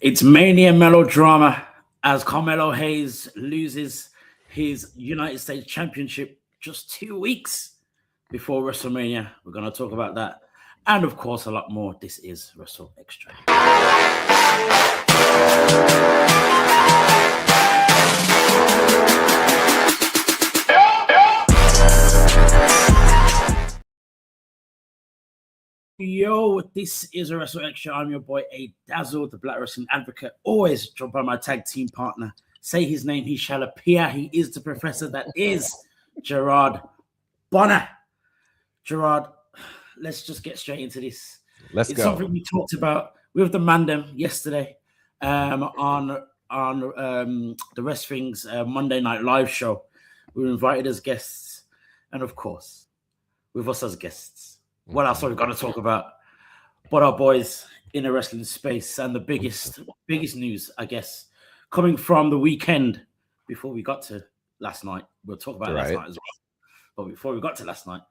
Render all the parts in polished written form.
It's mania melodrama as Carmelo Hayes loses his United States Championship just 2 weeks before WrestleMania. We're going to talk about that. And of course, a lot more. This is WrstlXtra. Yo, this is a WrstlXtra. I'm your boy A Dazzle, the Black Wrestling Advocate. Always joined by my tag team partner. Say his name, he shall appear. He is the professor that is Gerard Bonner. Gerard, let's just get straight into this. It's go. Something we talked about with the Mandem yesterday on the Wrestling's Monday Night Live show. We were invited as guests, and of course, with us as guests. What else are we going to talk about? But our boys in the wrestling space, and the biggest news, I guess, coming from the weekend before we got to last night. We'll talk about last night as well. But before we got to last night,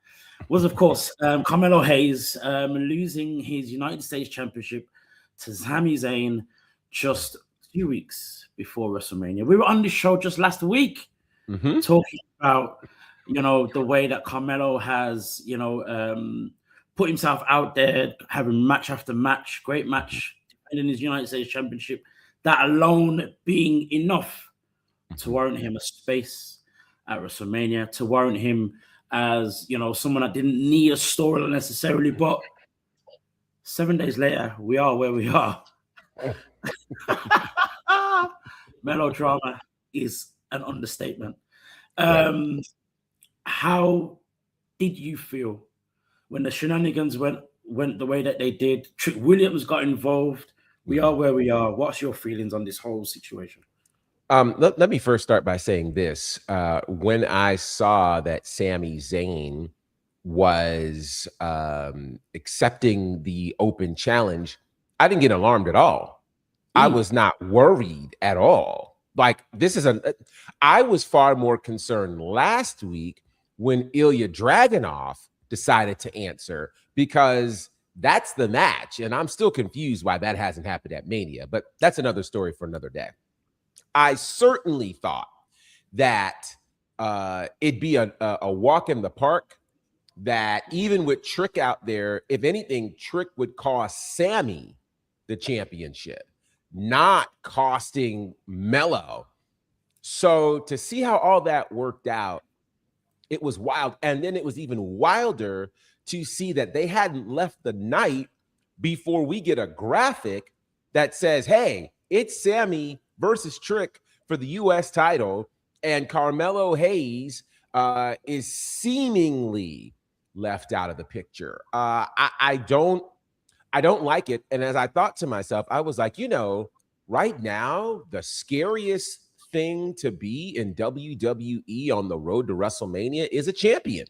was of course Carmelo Hayes losing his United States Championship to Sami Zayn just a few weeks before WrestleMania. We were on this show just last week talking about, the way that Carmelo has, put himself out there, having match after match, great match, defending his United States Championship, that alone being enough to warrant him a space at WrestleMania, to warrant him as, someone that didn't need a story necessarily. But 7 days later, we are where we are. Melodrama is an understatement. How did you feel when the shenanigans went the way that they did? Trick Williams got involved. We are where we are. What's your feelings on this whole situation? Let me first start by saying this. When I saw that Sami Zayn was accepting the open challenge, I didn't get alarmed at all. I was not worried at all. Like, I was far more concerned last week when Ilya Dragunov decided to answer, because that's the match. And I'm still confused why that hasn't happened at Mania, but that's another story for another day. I certainly thought that it'd be a walk in the park, that even with Trick out there, if anything, Trick would cost Sami the championship, not costing Melo. So to see how all that worked out, it was wild. And then it was even wilder to see that they hadn't left the night before we get a graphic that says, hey, it's Sami versus Trick for the U.S. title, and Carmelo Hayes is seemingly left out of the picture. I don't like it. And as I thought to myself, I was like, right now, the scariest thing to be in WWE on the road to WrestleMania is a champion,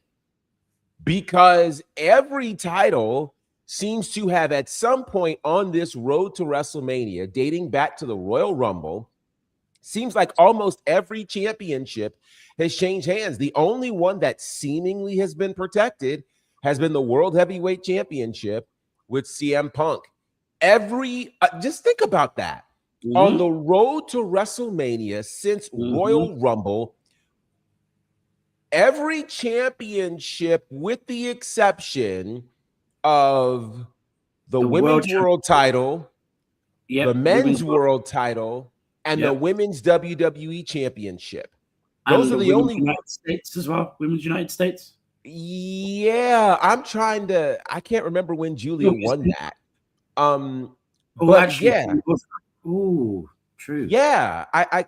because every title seems to have at some point on this road to WrestleMania, dating back to the Royal Rumble, seems like almost every championship has changed hands. The only one that seemingly has been protected has been the World Heavyweight Championship with CM Punk. Just think about that. On the road to WrestleMania since Royal Rumble, every championship, with the exception of the women's world title, the men's world title, and the women's WWE championship. Those are the only United States as well. Women's United States. Yeah, I can't remember when Julia won that. Ooh, true. Yeah,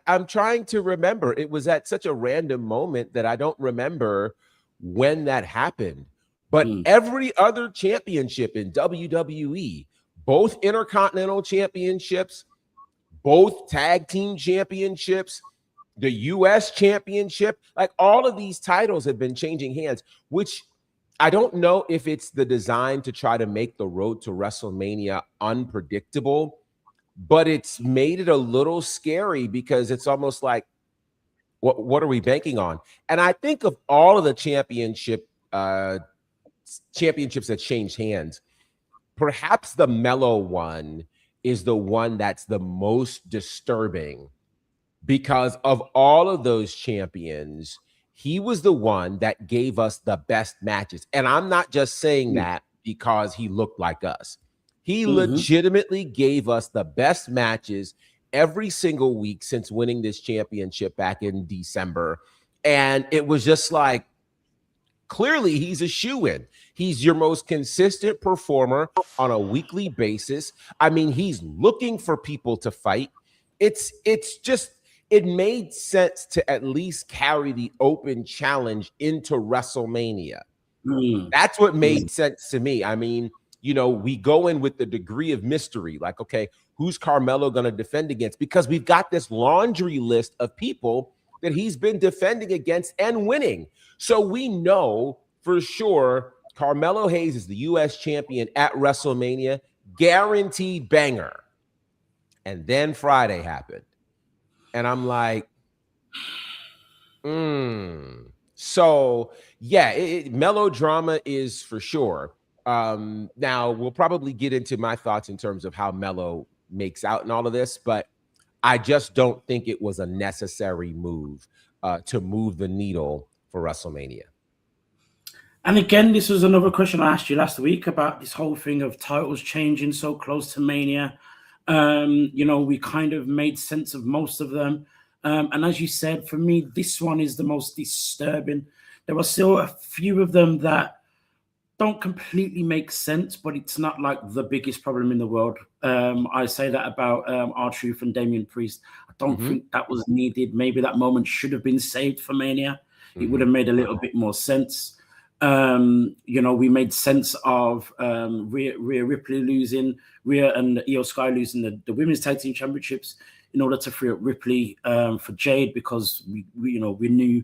I'm trying to remember. It was at such a random moment that I don't remember when that happened. But every other championship in WWE, both Intercontinental Championships, both Tag Team Championships, the U.S. Championship, like all of these titles have been changing hands, which I don't know if it's the design to try to make the road to WrestleMania unpredictable, but it's made it a little scary, because it's almost like, what are we banking on? And I think of all of the championships that changed hands, perhaps the Melo one is the one that's the most disturbing, because of all of those champions, he was the one that gave us the best matches. And I'm not just saying that because he looked like us. He legitimately gave us the best matches every single week since winning this championship back in December. And it was just like, clearly he's a shoo-in. He's your most consistent performer on a weekly basis. I mean, he's looking for people to fight. It's just, it made sense to at least carry the open challenge into WrestleMania. That's what made sense to me. I mean, you know, we go in with the degree of mystery, like, okay, who's Carmelo going to defend against? Because we've got this laundry list of people that he's been defending against and winning. So we know for sure Carmelo Hayes is the U.S. champion at WrestleMania, guaranteed banger. And then Friday happened. And I'm like, So, yeah, melodrama is for sure. Now, we'll probably get into my thoughts in terms of how Melo makes out in all of this, but I just don't think it was a necessary move to move the needle for WrestleMania. And again, this was another question I asked you last week about this whole thing of titles changing so close to Mania. You know, we kind of made sense of most of them. And as you said, for me, this one is the most disturbing. There are still a few of them that don't completely make sense, but it's not like the biggest problem in the world. I say that about R-Truth and Damian Priest. I don't think that was needed. Maybe that moment should have been saved for Mania. It would have made a little bit more sense. You know, we made sense of Rhea Ripley losing, Rhea and Io Sky losing the women's tag team championships in order to free up Ripley for Jade, because we knew,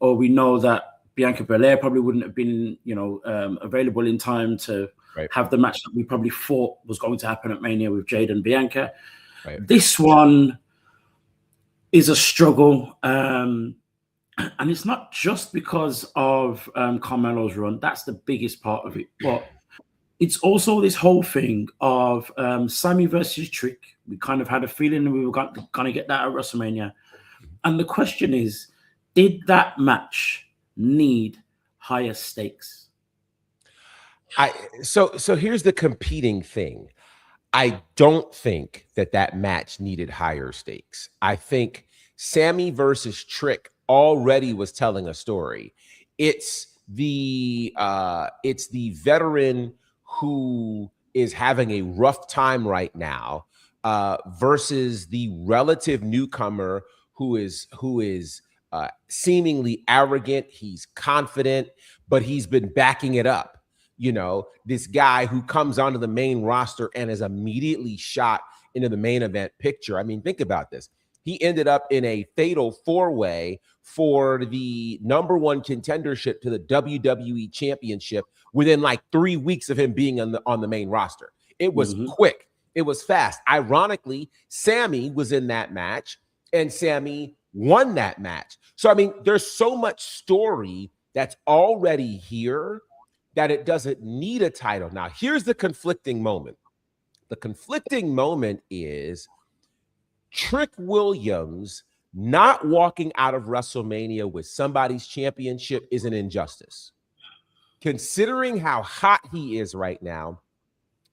or we know that Bianca Belair probably wouldn't have been, you know, available in time to have the match that we probably thought was going to happen at Mania with Jade and Bianca. This one is a struggle. And it's not just because of Carmelo's run. That's the biggest part of it. But it's also this whole thing of Sami versus Trick. We kind of had a feeling that we were going to get that at WrestleMania. And the question is, did that match need higher stakes? So here's the competing thing. I don't think that match needed higher stakes. I think Sami versus Trick already was telling a story. It's the veteran who is having a rough time right now versus the relative newcomer who is seemingly arrogant. He's confident, but he's been backing it up. You know, this guy who comes onto the main roster and is immediately shot into the main event picture. I mean, think about this. He ended up in a fatal four-way for the #1 contendership to the WWE Championship within like 3 weeks of him being on the main roster. It was quick. It was fast. Ironically, Sami was in that match, and Sami won that match. So, I mean, there's so much story that's already here that it doesn't need a title. Now, here's the conflicting moment. The conflicting moment is Trick Williams not walking out of WrestleMania with somebody's championship is an injustice. Considering how hot he is right now,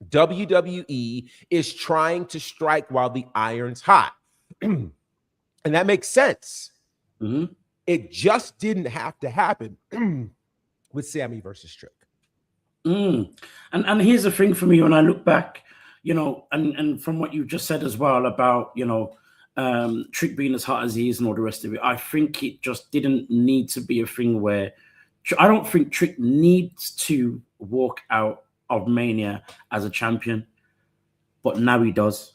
WWE is trying to strike while the iron's hot. And that makes sense. It just didn't have to happen with Sami versus Trick. And here's the thing for me when I look back, you know, and from what you just said as well about, you know, Trick being as hot as he is and all the rest of it, I think it just didn't need to be a thing where I don't think Trick needs to walk out of Mania as a champion, but now he does.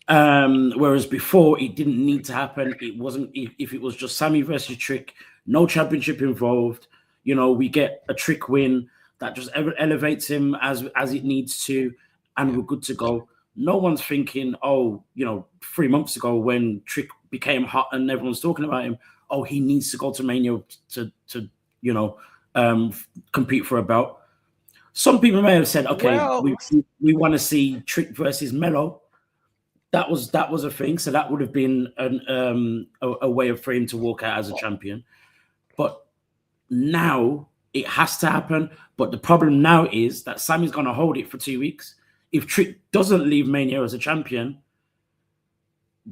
Whereas before it didn't need to happen. It wasn't, if it was just Sami versus Trick, no championship involved, you know, we get a Trick win that just elevates him as it needs to, and we're good to go. No one's thinking, oh, you know, 3 months ago when Trick became hot and everyone's talking about him, oh, he needs to go to Mania to you know, compete for a belt. Some people may have said, okay, Well, we want to see Trick versus Melo. That was a thing. So that would have been a way for him to walk out as a champion. But now it has to happen. But the problem now is that Sami's going to hold it for 2 weeks. If Trick doesn't leave Mania as a champion,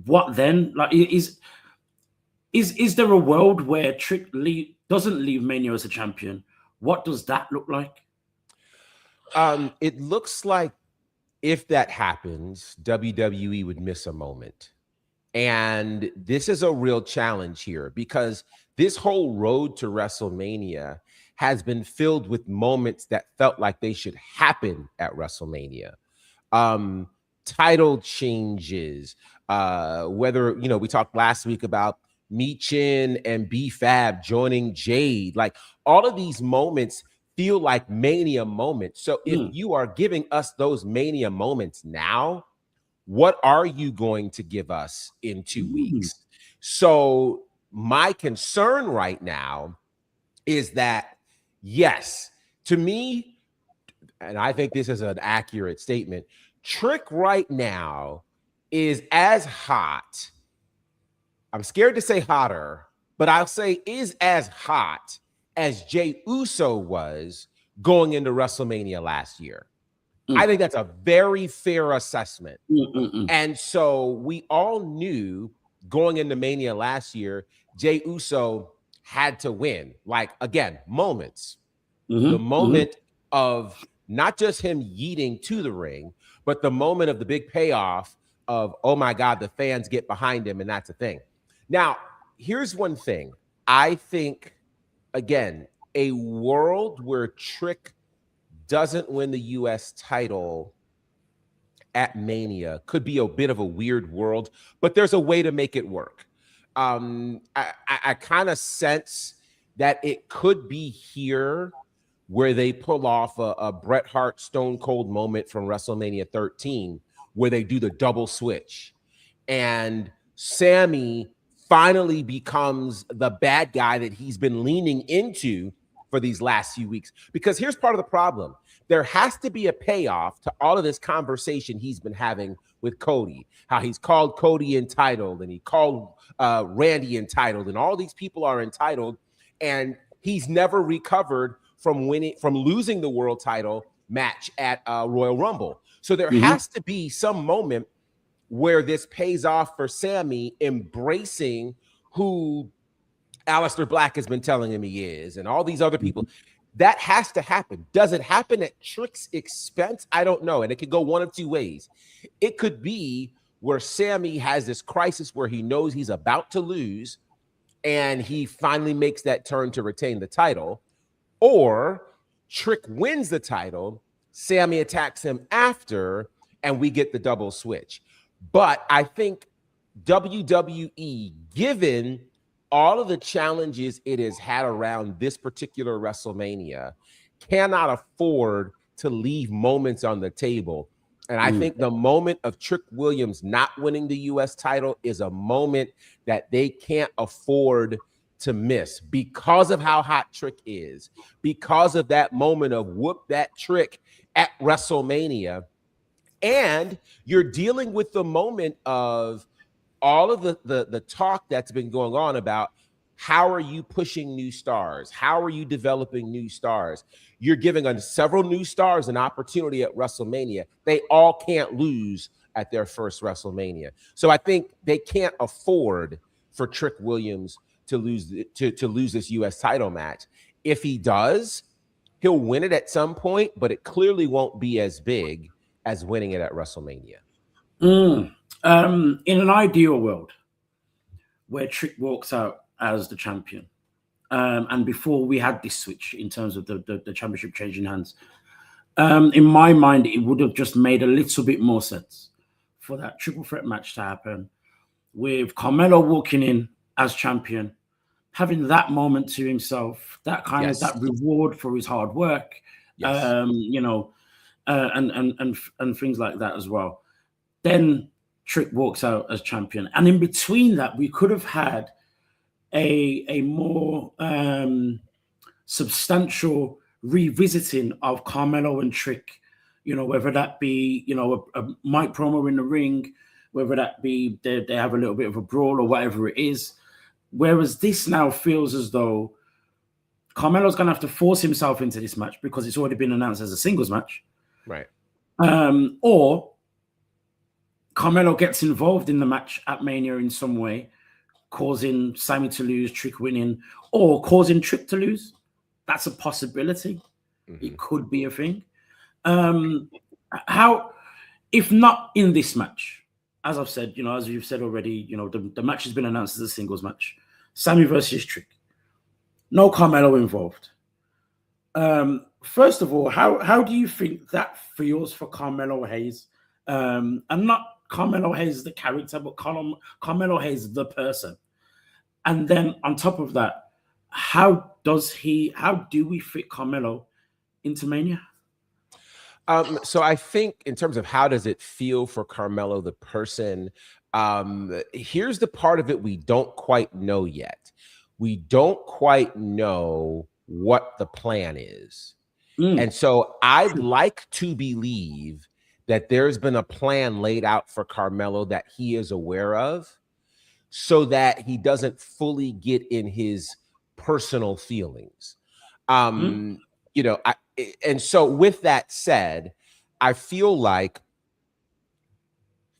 what then? Like, is there a world where Trick doesn't leave Mania as a champion? What does that look like? It looks like if that happens, WWE would miss a moment. And this is a real challenge here because this whole road to WrestleMania has been filled with moments that felt like they should happen at WrestleMania. Title changes, whether, we talked last week about Michin and B-Fab joining Jade. Like, all of these moments feel like Mania moments. So if you are giving us those Mania moments now, what are you going to give us in 2 weeks? So my concern right now is that, yes, to me, and I think this is an accurate statement, Trick right now is as hot. I'm scared to say hotter, but I'll say is as hot as Jey Uso was going into WrestleMania last year. I think that's a very fair assessment. And so we all knew going into Mania last year, Jey Uso had to win. Like, again, moments. The moment of not just him yeeting to the ring, but the moment of the big payoff of, oh my God, the fans get behind him, and that's a thing. Now, here's one thing. I think, again, a world where Trick doesn't win the US title at Mania could be a bit of a weird world, but there's a way to make it work. I kind of sense that it could be here where they pull off a Bret Hart Stone Cold moment from WrestleMania 13, where they do the double switch. And Sami finally becomes the bad guy that he's been leaning into for these last few weeks. Because here's part of the problem. There has to be a payoff to all of this conversation he's been having with Cody, how he's called Cody entitled and he called Randy entitled, and all these people are entitled, and he's never recovered from losing the world title match at Royal Rumble. So there has to be some moment where this pays off for Sami embracing who Aleister Black has been telling him he is, and all these other people. That has to happen. Does it happen at Trick's expense? I don't know. And it could go one of two ways. It could be where Sami has this crisis where he knows he's about to lose, and he finally makes that turn to retain the title. Or Trick wins the title, Sami attacks him after, and we get the double switch. But I think WWE, given all of the challenges it has had around this particular WrestleMania, cannot afford to leave moments on the table. And I think the moment of Trick Williams not winning the US title is a moment that they can't afford to miss because of how hot Trick is, because of that moment of whoop that Trick at WrestleMania. And you're dealing with the moment of all of the talk that's been going on about how are you pushing new stars? How are you developing new stars? You're giving several new stars an opportunity at WrestleMania. They all can't lose at their first WrestleMania. So I think they can't afford for Trick Williams to lose this US title match. If he does, he'll win it at some point, but it clearly won't be as big as winning it at WrestleMania. In an ideal world where Trick walks out as the champion, and before we had this switch in terms of the championship changing hands, in my mind, it would have just made a little bit more sense for that triple threat match to happen with Carmelo walking in as champion, having that moment to himself, that kind of that reward for his hard work, and things like that as well. Then Trick walks out as champion, and in between that, we could have had a more substantial revisiting of Carmelo and Trick, you know, whether that be, you know, a mic promo in the ring, whether that be they have a little bit of a brawl or whatever it is. Whereas this now feels as though Carmelo's going to have to force himself into this match because it's already been announced as a singles match. Right. Or Carmelo gets involved in the match at Mania in some way, causing Sami to lose, Trick winning, or causing Trick to lose. That's a possibility. It could be a thing. How, if not in this match, as I've said, you know, as you've said already, you know, the match has been announced as a singles match. Sami versus Trick. No Carmelo involved. First of all, how do you think that feels for Carmelo Hayes? And not Carmelo Hayes the character, but Carmelo Hayes the person. And then on top of that, how do we fit Carmelo into Mania? So I think in terms of how does it feel for Carmelo the person, here's the part of it we don't quite know yet. We don't quite know what the plan is. And so I'd like to believe that there's been a plan laid out for Carmelo that he is aware of so that he doesn't fully get in his personal feelings. You know, and so with that said, I feel like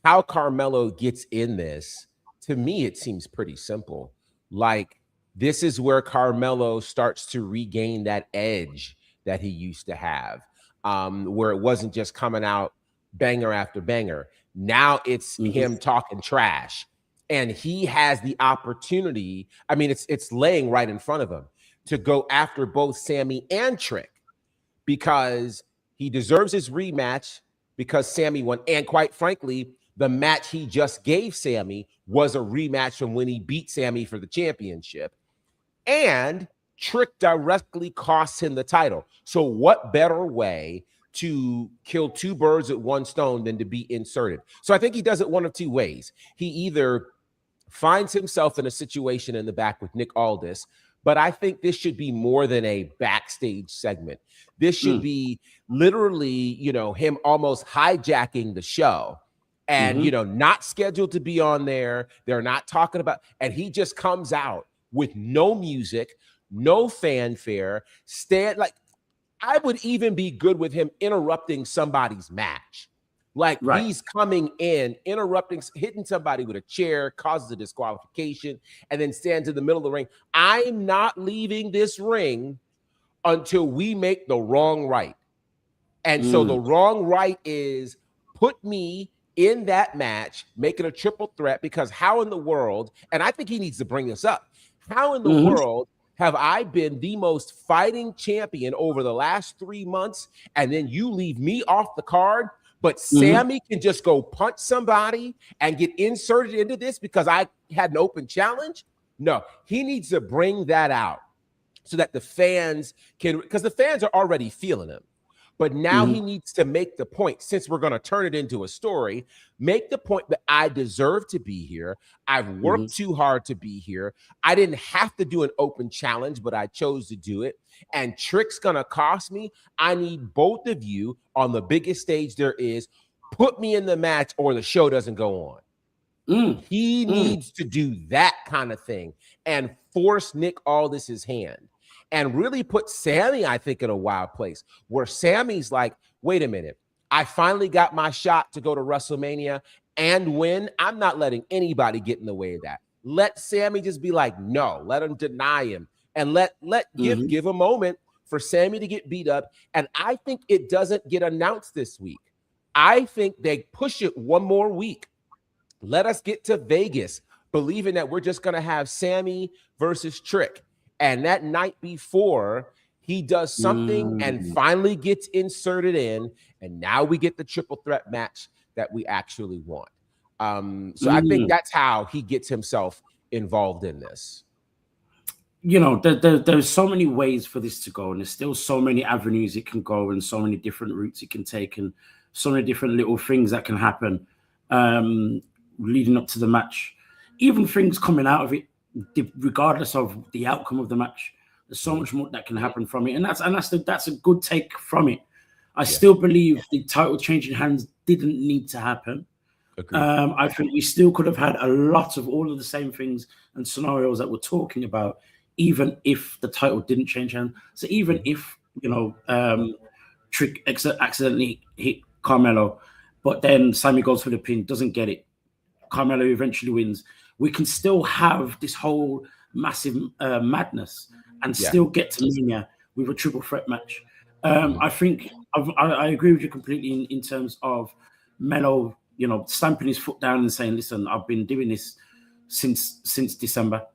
how Carmelo gets in this, to me, it seems pretty simple. Like, this is where Carmelo starts to regain that edge that he used to have, where it wasn't just coming out banger after banger. Now it's him talking trash, and he has the opportunity. I mean, it's laying right in front of him to go after both Sami and Trick because he deserves his rematch because Sami won. And quite frankly, the match he just gave Sami was a rematch from when he beat Sami for the championship. And Trick directly costs him the title. So what better way to kill two birds with one stone than to be inserted? So I think he does it one of two ways. He either finds himself in a situation in the back with Nick Aldis, but I think this should be more than a backstage segment. This should be literally, you know, him almost hijacking the show and, you know, not scheduled to be on there. They're not talking about, and he just comes out with no music, no fanfare, like, I would even be good with him interrupting somebody's match. Like, he's coming in, interrupting, hitting somebody with a chair, causes a disqualification, and then stands in the middle of the ring. I'm not leaving this ring until we make the wrong right. And so the wrong right is put me in that match, make it a triple threat, because how in the world, and I think he needs to bring this up, how in the world have I been the most fighting champion over the last 3 months, and then you leave me off the card, but Sami can just go punch somebody and get inserted into this because I had an open challenge? No, he needs to bring that out so that the fans can, because the fans are already feeling him. But now he needs to make the point, since we're going to turn it into a story, make the point that I deserve to be here. I've worked too hard to be here. I didn't have to do an open challenge, but I chose to do it. And Trick's going to cost me. I need both of you on the biggest stage there is. Put me in the match or the show doesn't go on. He needs to do that kind of thing and force Nick Aldis's hand. And really put Sami, I think, in a wild place where Sami's like, wait a minute, I finally got my shot to go to WrestleMania and win. I'm not letting anybody get in the way of that. Let Sami just be like, no, let him deny him and give a moment for Sami to get beat up. And I think it doesn't get announced this week. I think they push it one more week. Let us get to Vegas believing that we're just going to have Sami versus Trick. And that night before, he does something and finally gets inserted in. And now we get the triple threat match that we actually want. So I think that's how he gets himself involved in this. You know, there's so many ways for this to go. And there's still so many avenues it can go and so many different routes it can take and so many different little things that can happen leading up to the match. Even things coming out of it, regardless of the outcome of the match, There's so much more that can happen from it, and that's a good take from it. I still believe the title changing hands didn't need to happen. I think we still could have had a lot of all of the same things and scenarios that we're talking about, even if the title didn't change hands. So even if, you know, Trick accidentally hit Carmelo, but then Sami goes for the pin, doesn't get it, Carmelo eventually wins, we can still have this whole massive madness and still get to Mania with a triple threat match. I think I agree with you completely in terms of Melo, you know, stamping his foot down and saying, listen, I've been doing this since December,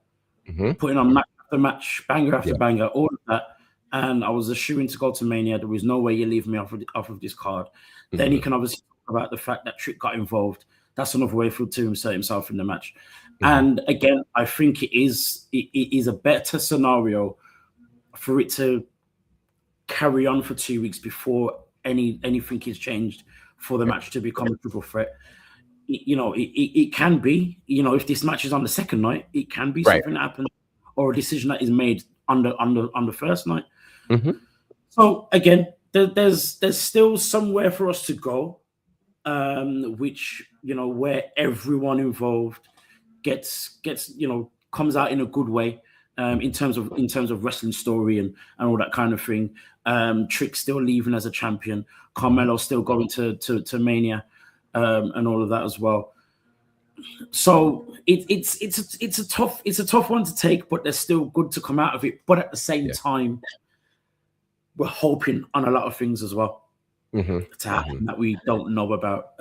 putting on match after match, banger after banger, all of that. And I was a shoo-in to go to Mania. There was no way you leave me off of this card. Then he can obviously talk about the fact that Trick got involved. That's another way for to insert himself in the match. And again, I think it is a better scenario for it to carry on for 2 weeks before anything is changed for the match to become a triple threat. You know, it can be, you know, if this match is on the second night, it can be something that happens, or a decision that is made on the first night. So again, there's still somewhere for us to go, which, you know, where everyone involved gets you know, comes out in a good way, in terms of wrestling story and all that kind of thing. Trick still leaving as a champion, Carmelo still going to Mania, and all of that as well. So it's a tough one to take, but there's still good to come out of it. But at the same time, we're hoping on a lot of things as well to happen that we don't know about.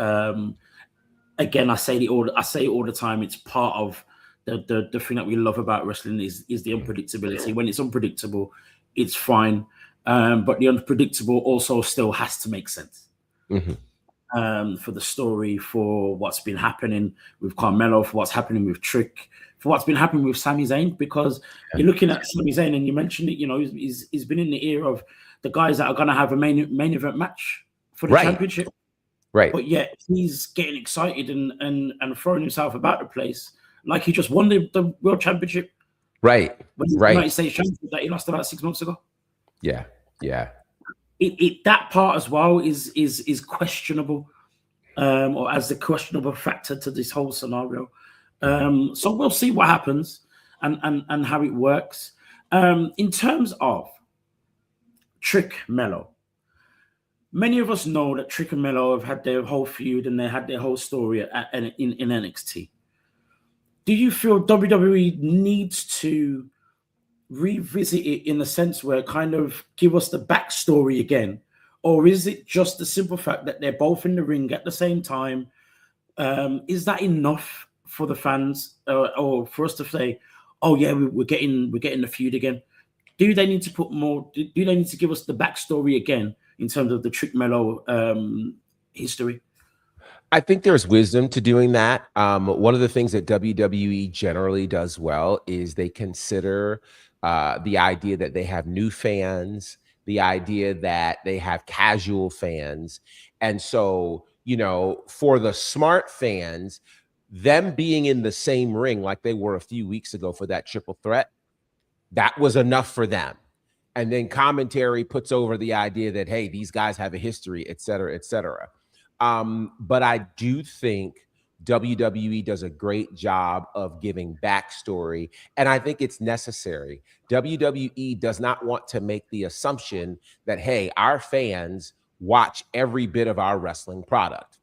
Again, I say it all the time. It's part of the thing that we love about wrestling is the unpredictability. When it's unpredictable, it's fine, but the unpredictable also still has to make sense. For the story, for what's been happening with Carmelo, for what's happening with Trick, for what's been happening with Sami Zayn, because you're looking at Sami Zayn and you mentioned it, you know, he's been in the ear of the guys that are going to have a main event match for the championship. But yet he's getting excited and throwing himself about the place like he just won the world championship. When he's the United States champion that he lost about 6 months ago. That part as well is questionable, or as the questionable factor to this whole scenario. So we'll see what happens and how it works. In terms of Trick Melo, many of us know that Trick and Melo have had their whole feud and they had their whole story in NXT. Do you feel WWE needs to revisit it in the sense where kind of give us the backstory again, or is it just the simple fact that they're both in the ring at the same time? Is that enough for the fans, or for us to say, oh yeah, we're getting the feud again? Do they need to put more? Do they need to give us the backstory again in terms of the Trick Melo history? I think there's wisdom to doing that. One of the things that WWE generally does well is they consider the idea that they have new fans, the idea that they have casual fans. And so, you know, for the smart fans, them being in the same ring like they were a few weeks ago for that triple threat, that was enough for them. And then commentary puts over the idea that, hey, these guys have a history, et cetera, et cetera. But I do think WWE does a great job of giving backstory, and I think it's necessary. WWE does not want to make the assumption that, hey, our fans watch every bit of our wrestling product.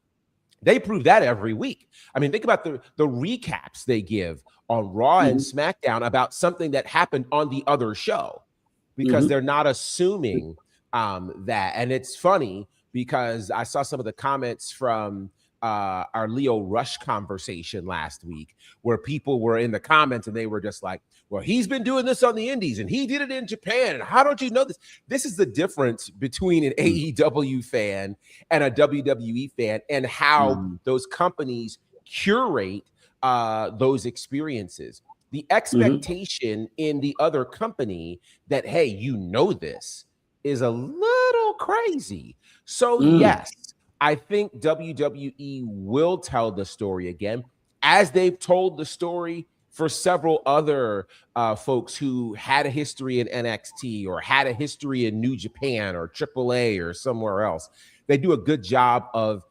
They prove that every week. I mean, think about the recaps they give on Raw and SmackDown about something that happened on the other show, because they're not assuming that. And it's funny because I saw some of the comments from our Leo Rush conversation last week, where people were in the comments and they were just like, well, he's been doing this on the indies and he did it in Japan. And how don't you know this? This is the difference between an AEW fan and a WWE fan, and how those companies curate those experiences. The expectation in the other company that, hey, you know, this is a little crazy. So yes, I think WWE will tell the story again, as they've told the story for several other folks who had a history in NXT or had a history in New Japan or AAA or somewhere else. They do a good job of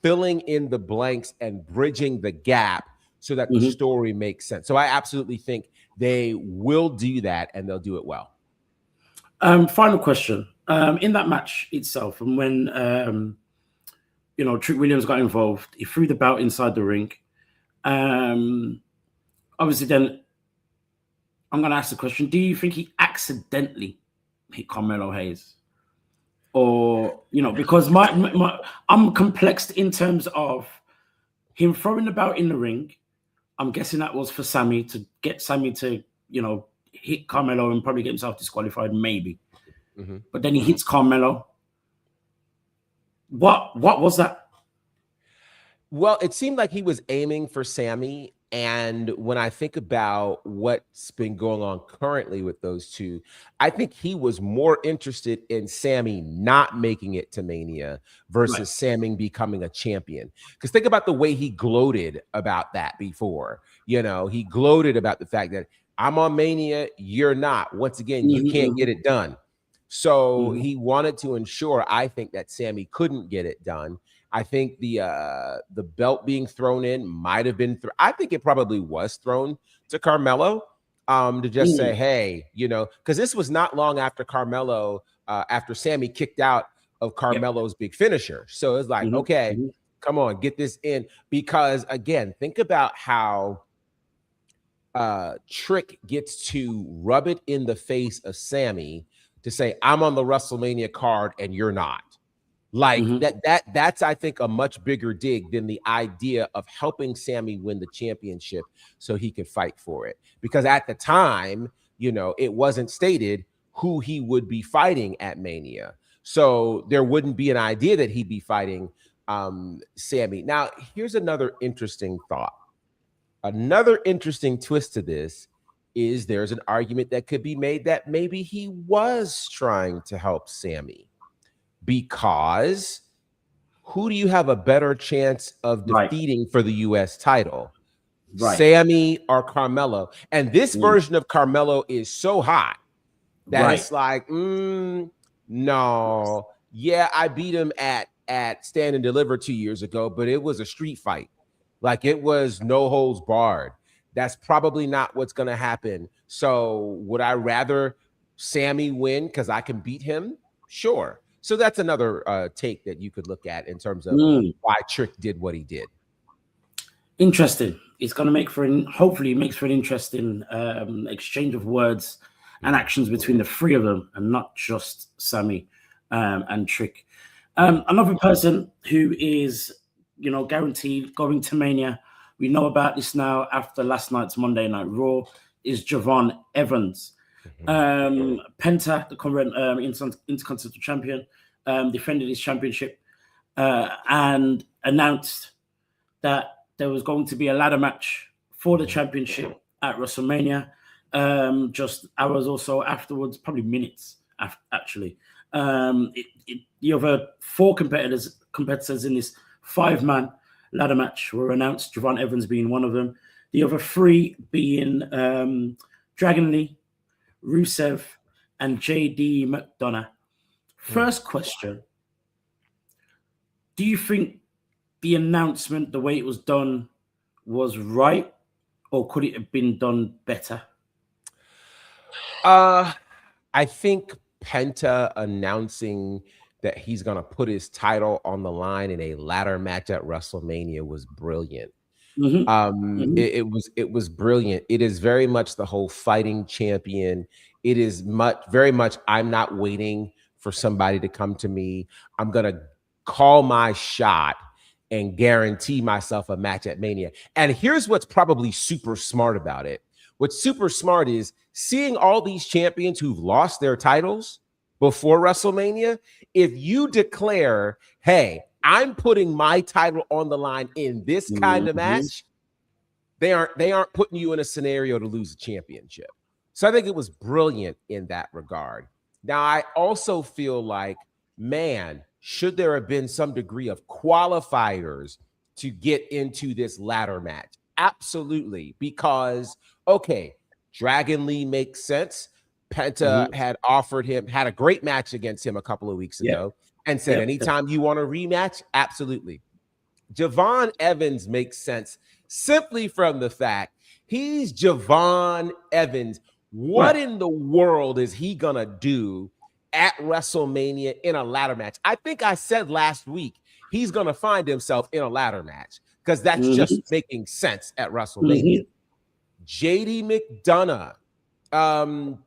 filling in the blanks and bridging the gap so that the story makes sense. So I absolutely think they will do that, and they'll do it well. Final question. In that match itself, and when you know, Trick Williams got involved, he threw the belt inside the ring. Obviously, then I'm going to ask the question: do you think he accidentally hit Carmelo Hayes, or you know, because I'm complexed in terms of him throwing the belt in the ring. I'm guessing that was for Sami, to get Sami to, you know, hit Carmelo and probably get himself disqualified, maybe. But then he hits Carmelo. What was that? Well, it seemed like he was aiming for Sami. And when I think about what's been going on currently with those two, I think he was more interested in Sami not making it to Mania versus Sami becoming a champion. Because think about the way he gloated about that before. You know, he gloated about the fact that I'm on Mania, you're not. Once again, you can't get it done. So he wanted to ensure, I think, that Sami couldn't get it done. I think the belt being thrown in might have been, I think it probably was thrown to Carmelo to just say, hey, you know, because this was not long after Carmelo, after Sami kicked out of Carmelo's big finisher. So it's like, okay, come on, get this in. Because again, think about how Trick gets to rub it in the face of Sami to say, I'm on the WrestleMania card and you're not. Like that's I think a much bigger dig than the idea of helping Sami win the championship so he could fight for it. Because at the time, you know, it wasn't stated who he would be fighting at Mania. So there wouldn't be an idea that he'd be fighting Sami. Now, here's another interesting thought. Another interesting twist to this is there's an argument that could be made that maybe he was trying to help Sami. Because who do you have a better chance of defeating for the U.S. title? Sami or Carmelo? And this version of Carmelo is so hot that it's like, no. Yeah, I beat him at Stand and Deliver 2 years ago, but it was a street fight. Like, it was no holds barred. That's probably not what's going to happen. So would I rather Sami win because I can beat him? Sure. So that's another take that you could look at in terms of why Trick did what he did. Interesting. It's going to make for hopefully makes for an interesting exchange of words and actions between the three of them, and not just Sami and Trick. Another person who is, you know, guaranteed going to Mania, we know about this now after last night's Monday Night Raw, is Javon Evans. Penta, the current Intercontinental Champion, defended his championship and announced that there was going to be a ladder match for the championship at WrestleMania, just hours or so afterwards, probably minutes actually. The other four competitors in this 5-man ladder match were announced, Javon Evans being one of them. The other three being Dragon Lee, Rusev, and JD McDonough. First question: do you think the announcement, the way it was done, was right, or could it have been done better? I think Penta announcing that he's going to put his title on the line in a ladder match at WrestleMania was brilliant. It was brilliant. It is very much the whole fighting champion. It is very much, I'm not waiting for somebody to come to me. I'm going to call my shot and guarantee myself a match at Mania. And here's what's probably super smart about it. What's super smart is seeing all these champions who've lost their titles before WrestleMania. If you declare, hey, I'm putting my title on the line in this kind of match, they aren't putting you in a scenario to lose a championship. So I think it was brilliant in that regard. Now, I also feel like, man, should there have been some degree of qualifiers to get into this ladder match? Absolutely. Because, okay, Dragon Lee makes sense. Penta Mm-hmm. had offered him, had a great match against him a couple of weeks Yeah. ago and said, Yep. anytime you want a rematch, absolutely. Javon Evans makes sense simply from the fact he's Javon Evans. What Right. in the world is he going to do at WrestleMania in a ladder match? I think I said last week he's going to find himself in a ladder match because that's Mm-hmm. just making sense at WrestleMania. Mm-hmm. JD McDonough.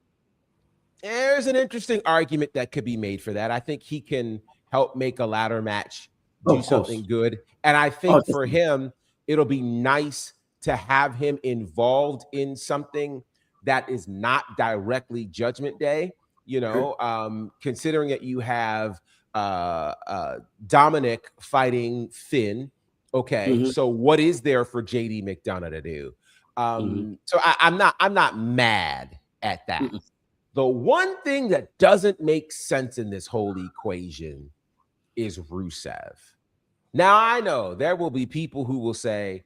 There's an interesting argument that could be made for that. I think he can help make a ladder match do Of something course. good. And I Oh, think for definitely. him, it'll be nice to have him involved in something that is not directly Judgment Day. Considering that you have Dominic fighting Finn. Okay, Mm-hmm. so what is there for JD McDonough to do? Mm-hmm. So I'm not mad at that. The one thing that doesn't make sense in this whole equation is Rusev. Now, I know there will be people who will say,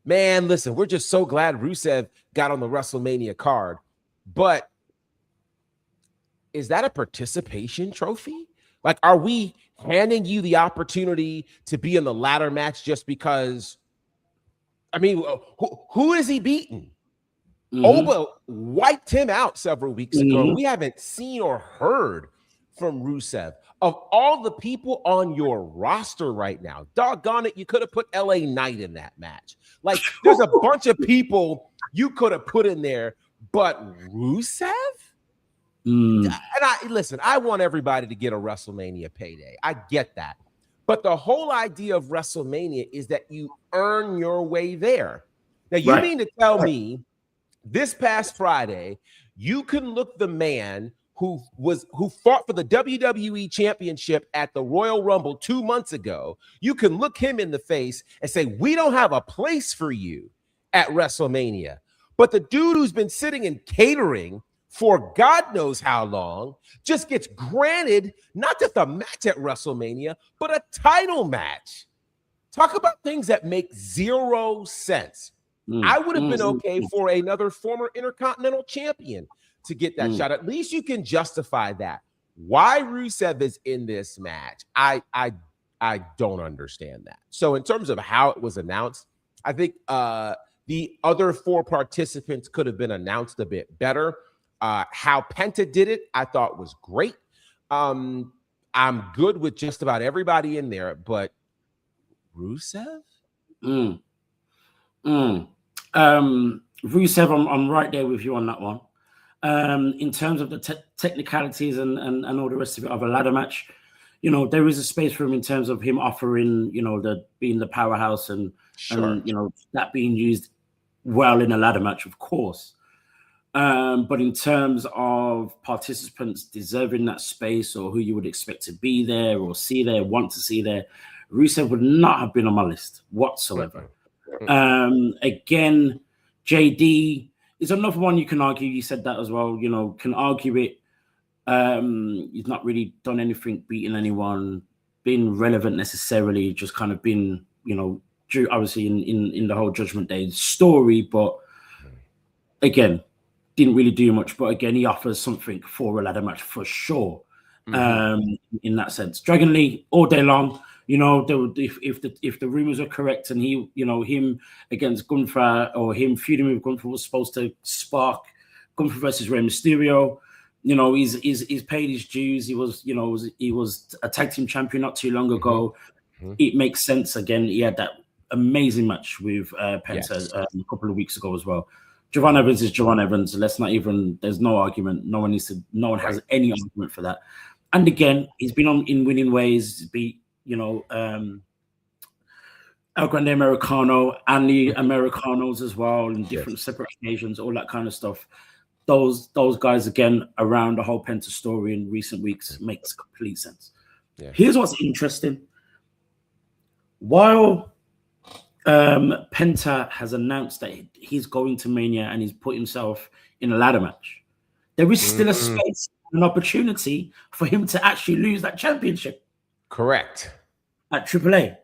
man, listen, we're just so glad Rusev got on the WrestleMania card. But is that a participation trophy? Like, are we handing you the opportunity to be in the ladder match just because? I mean, who is he beating? Mm-hmm. Oba wiped him out several weeks ago. Mm-hmm. We haven't seen or heard from Rusev. Of all the people on your roster right now, doggone it, you could have put LA Knight in that match. Like, there's a bunch of people you could have put in there, but Rusev? Mm. And listen, I want everybody to get a WrestleMania payday. I get that. But the whole idea of WrestleMania is that you earn your way there. Now, you mean to tell me this past Friday, you can look the man who fought for the WWE Championship at the Royal Rumble 2 months ago, you can look him in the face and say, we don't have a place for you at WrestleMania. But the dude who's been sitting in catering for God knows how long just gets granted not just a match at WrestleMania, but a title match. Talk about things that make zero sense. I would have been okay for another former Intercontinental Champion to get that shot. At least you can justify that. Why Rusev is in this match, I don't understand that. So in terms of how it was announced, I think the other 4 participants could have been announced a bit better. How Penta did it, I thought was great. I'm good with just about everybody in there, but Rusev? Rusev, I'm right there with you on that one. In terms of the technicalities and all the rest of it of a ladder match, there is a space for him in terms of him offering, being the powerhouse and that being used well in a ladder match, of course. But in terms of participants deserving that space or who you would expect to be there or see there, want to see there, Rusev would not have been on my list whatsoever. Again, JD is another one you can argue. You said that as well. Can argue it. He's not really done anything, beating anyone, been relevant necessarily. Just kind of been, obviously in the whole Judgment Day story. But again, didn't really do much. But again, he offers something for a ladder match for sure. In that sense, Dragon Lee all day long. If the rumors are correct and he, him against Gunther or him feuding with Gunther was supposed to spark Gunther versus Rey Mysterio. He's paid his dues. He was a tag team champion not too long ago. It makes sense. Again, he had that amazing match with Penta a couple of weeks ago as well. Javon Evans is Javon Evans. Let's not even. There's no argument. No one has any argument for that. And again, he's been on in winning ways. El Grande Americano and the Americanos as well, in different separate occasions, all that kind of stuff. Those guys again around the whole Penta story in recent weeks makes complete sense. Here's what's interesting. While Penta has announced that he's going to Mania and he's put himself in a ladder match, there is still a space, an opportunity for him to actually lose that championship. Correct. At AAA.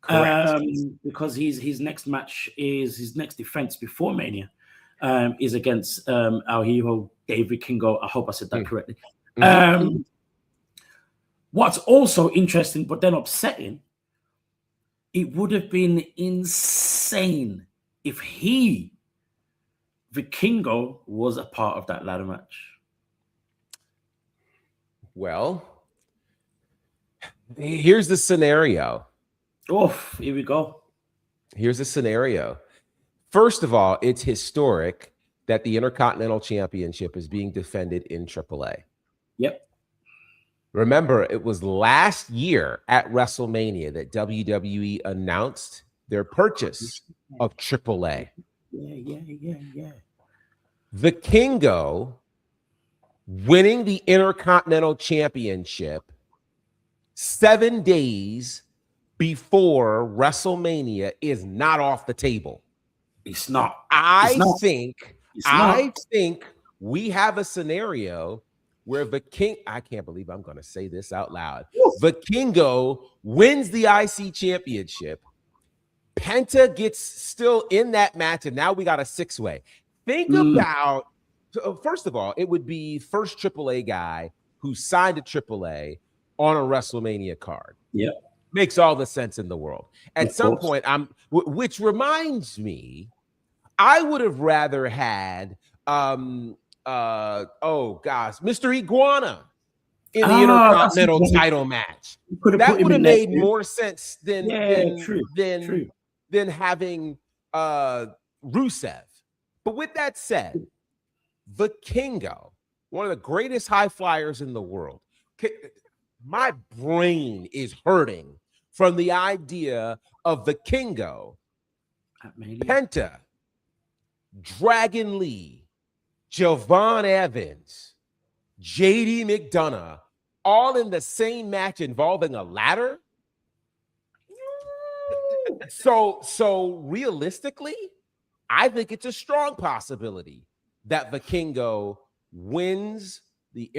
Correct. Because his next match is his next defense before Mania is against our hero David Kingo. I hope I said that correctly. What's also interesting, but then upsetting, it would have been insane if Vikingo, was a part of that ladder match. Well, here's the scenario. Oh, here we go. Here's the scenario. First of all, it's historic that the Intercontinental Championship is being defended in AAA. Yep. Remember, it was last year at WrestleMania that WWE announced their purchase of AAA. Yeah. Vikingo winning the Intercontinental Championship 7 days before WrestleMania is not off the table. It's not. I think we have a scenario where I can't believe I'm going to say this out loud. Vikingo wins the IC championship. Penta gets still in that match, and now we got a 6-way. Think about, first of all, it would be first AAA guy who signed a AAA on a WrestleMania card. Yeah. Makes all the sense in the world. At some point, which reminds me, I would have rather had Mr. Iguana in the Intercontinental title match. That would have made more sense than having Rusev. But with that said, Vikingo, one of the greatest high flyers in the world. My brain is hurting from the idea of Vikingo, Penta, Dragon Lee, Javon Evans, JD McDonough, all in the same match involving a ladder. So realistically, I think it's a strong possibility that Vikingo wins the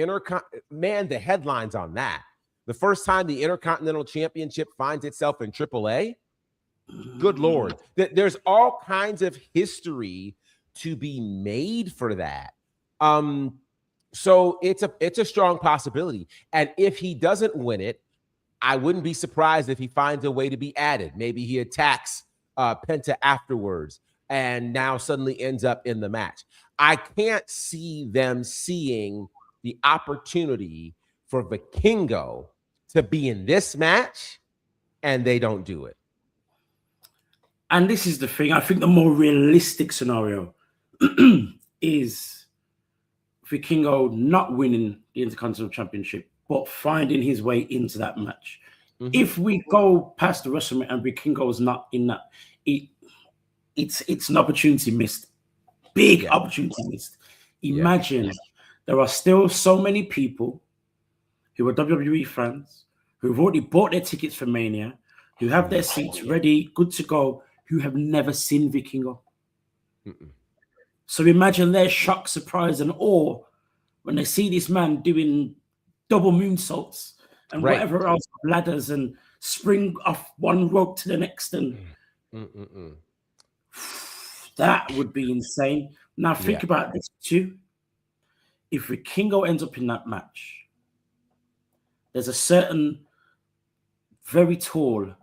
Man, the headlines on that. The first time the Intercontinental Championship finds itself in AAA, good Lord. There's all kinds of history to be made for that. So it's a strong possibility. And if he doesn't win it, I wouldn't be surprised if he finds a way to be added. Maybe he attacks Penta afterwards and now suddenly ends up in the match. I can't see them seeing the opportunity for Vikingo to be in this match, and they don't do it. And this is the thing. I think the more realistic scenario is Vikingo not winning the Intercontinental Championship, but finding his way into that match. If we go past the WrestleMania and Vikingo is not in that, it's an opportunity missed. Big opportunity missed. Imagine there are still so many people who are WWE fans, who've already bought their tickets for Mania, who have their seats ready, good to go, who have never seen Vikingo. So imagine their shock, surprise, and awe when they see this man doing double moonsaults and whatever else, ladders, and spring off one rope to the next. And that would be insane. Now think about this too. If Vikingo ends up in that match, there's a certain very tall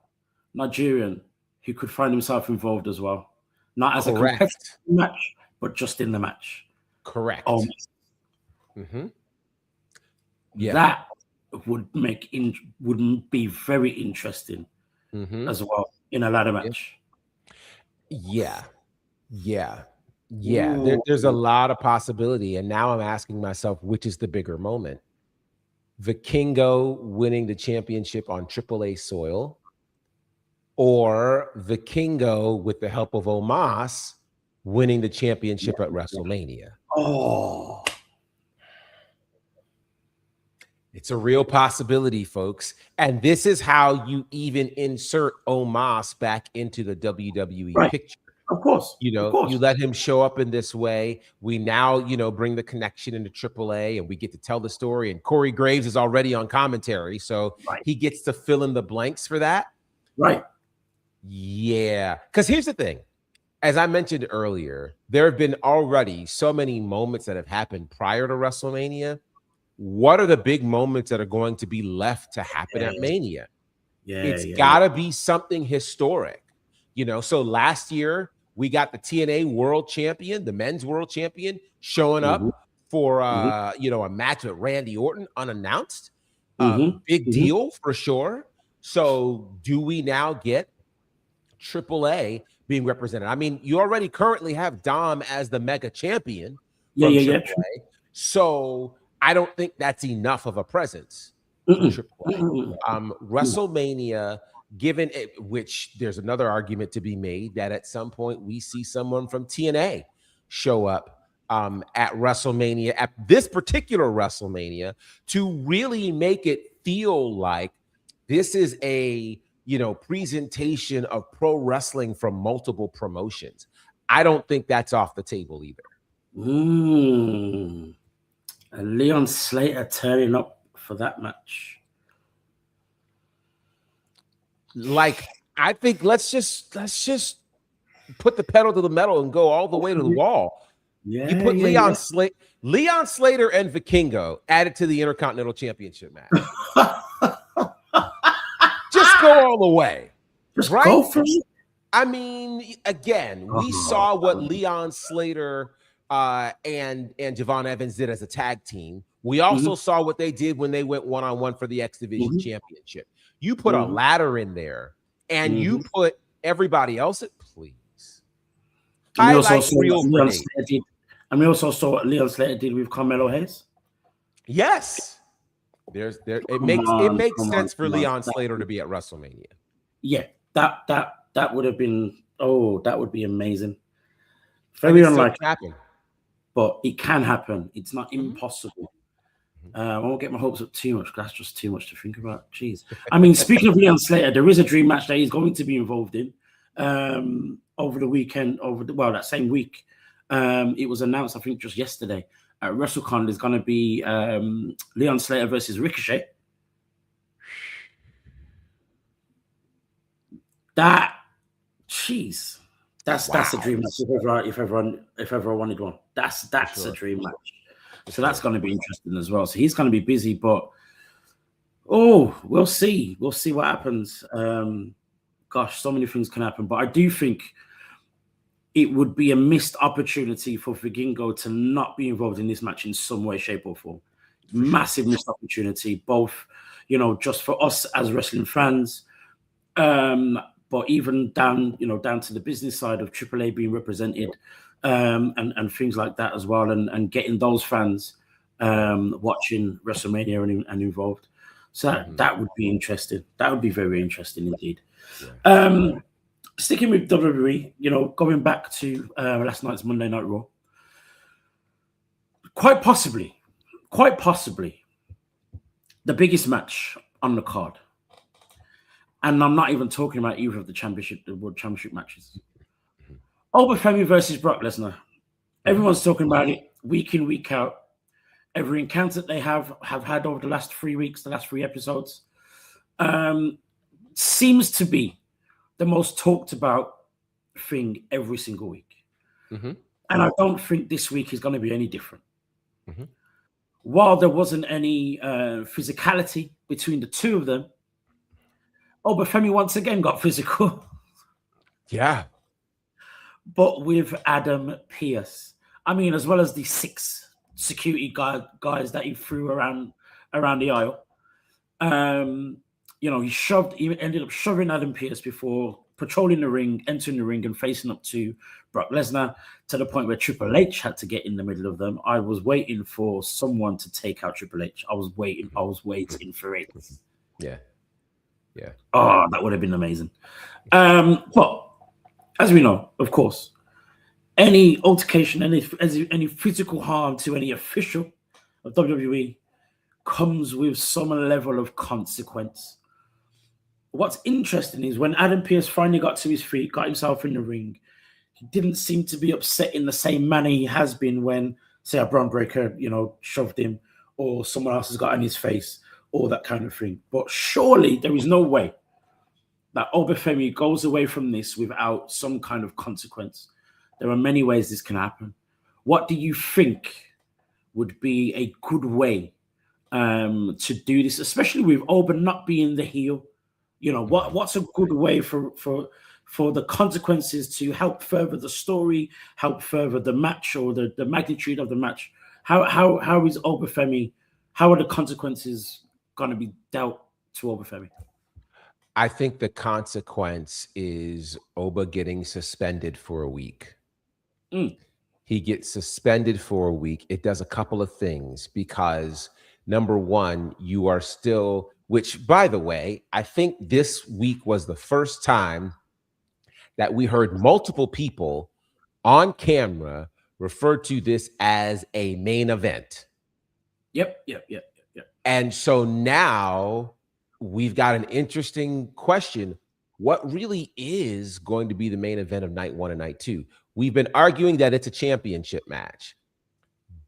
Nigerian who could find himself involved as well. Not as a competitive match, but just in the match. Correct. That would be very interesting as well in a ladder match. There's a lot of possibility, and now I'm asking myself, which is the bigger moment? Vikingo winning the championship on AAA soil, or Vikingo with the help of Omos winning the championship at WrestleMania? It's a real possibility, folks. And this is how you even insert Omos back into the WWE picture. Of course. You let him show up in this way. We now, bring the connection into AAA, and we get to tell the story. And Corey Graves is already on commentary, so he gets to fill in the blanks for that. Right. Yeah, because here's the thing. As I mentioned earlier, there have been already so many moments that have happened prior to WrestleMania. What are the big moments that are going to be left to happen Yeah, at Mania? yeah, It's yeah. got to be something historic. So last year we got the TNA world champion, the men's world champion, showing Mm-hmm, up for mm-hmm, a match with Randy Orton unannounced. mm-hmm, Big mm-hmm. deal for sure. So do we now get AAA being represented? I mean, you already currently have Dom as the mega champion Yeah, from yeah, yeah. True. AAA. So I don't think that's enough of a presence for Mm-mm, AAA. mm-mm, mm. WrestleMania, given it, which there's another argument to be made that at some point we see someone from TNA show up at WrestleMania, at this particular WrestleMania, to really make it feel like this is a presentation of pro wrestling from multiple promotions. I don't think that's off the table either. And Leon Slater turning up for that match. Like, I think let's just put the pedal to the metal and go all the way to the wall. Yeah, You put yeah, Leon Slater and Vikingo added to the Intercontinental Championship match. Just go all the way. Just right? go for it. I mean, again, we saw what Leon Slater and Javon Evans did as a tag team. We also saw what they did when they went one-on-one for the X Division Championship. You put a ladder in there, and you put everybody else at, please. And we also saw what Leon Slater did with Carmelo Hayes. Yes. It makes sense for Leon Slater to be at WrestleMania. Yeah, that would have been, that would be amazing. Very unlikely, but it can happen. It's not impossible. I won't get my hopes up too much, because that's just too much to think about. Jeez. I mean, speaking of Leon Slater, there is a dream match that he's going to be involved in over the weekend, that same week. It was announced, I think, just yesterday at WrestleCon. There's going to be Leon Slater versus Ricochet. Jeez. That's a dream match if ever I wanted one. That's a dream match. So that's going to be interesting as well. So he's going to be busy, but we'll see. We'll see what happens. Gosh, so many things can happen. But I do think it would be a missed opportunity for Vikingo to not be involved in this match in some way, shape, or form. Massive missed opportunity, both, just for us as wrestling fans, but even down to the business side of AAA being represented, and things like that as well, and getting those fans watching WrestleMania and involved. So that would be interesting. That would be very interesting indeed. Yeah. Sticking with WWE, going back to last night's Monday Night Raw, quite possibly, the biggest match on the card. And I'm not even talking about either of the World Championship matches. OBA FEMI versus Brock Lesnar. Everyone's talking about it week in, week out. Every encounter they have had over the last 3 weeks, the last 3 episodes, seems to be the most talked about thing every single week. And I don't think this week is going to be any different. While there wasn't any physicality between the two of them, OBA FEMI once again got physical. Yeah. But with Adam Pearce. I mean, as well as the 6 security guys that he threw around the aisle. He ended up shoving Adam Pearce before patrolling the ring, entering the ring, and facing up to Brock Lesnar, to the point where Triple H had to get in the middle of them. I was waiting for someone to take out Triple H. I was waiting for it. Yeah. Yeah. Oh, that would have been amazing. But as we know, of course, any altercation, any physical harm to any official of WWE comes with some level of consequence. What's interesting is when Adam Pearce finally got to his feet, got himself in the ring, he didn't seem to be upset in the same manner he has been when, say, a Braun Breaker, shoved him, or someone else has got in his face, or that kind of thing. But surely there is no way that OBA FEMI goes away from this without some kind of consequence? There are many ways this can happen. What do you think would be a good way to do this, especially with OBA not being the heel? You know, what's a good way for the consequences to help further the story, help further the match or the magnitude of the match? How is OBA FEMI? How are the consequences going to be dealt to OBA FEMI? I think the consequence is OBA getting suspended for a week. He gets suspended for a week. It does a couple of things because, number one, you are still, which, by the way, I think this week was the first time that we heard multiple people on camera refer to this as a main event. Yep. And so now we've got an interesting question. What really is going to be the main event of night 1 and night 2? We've been arguing that it's a championship match,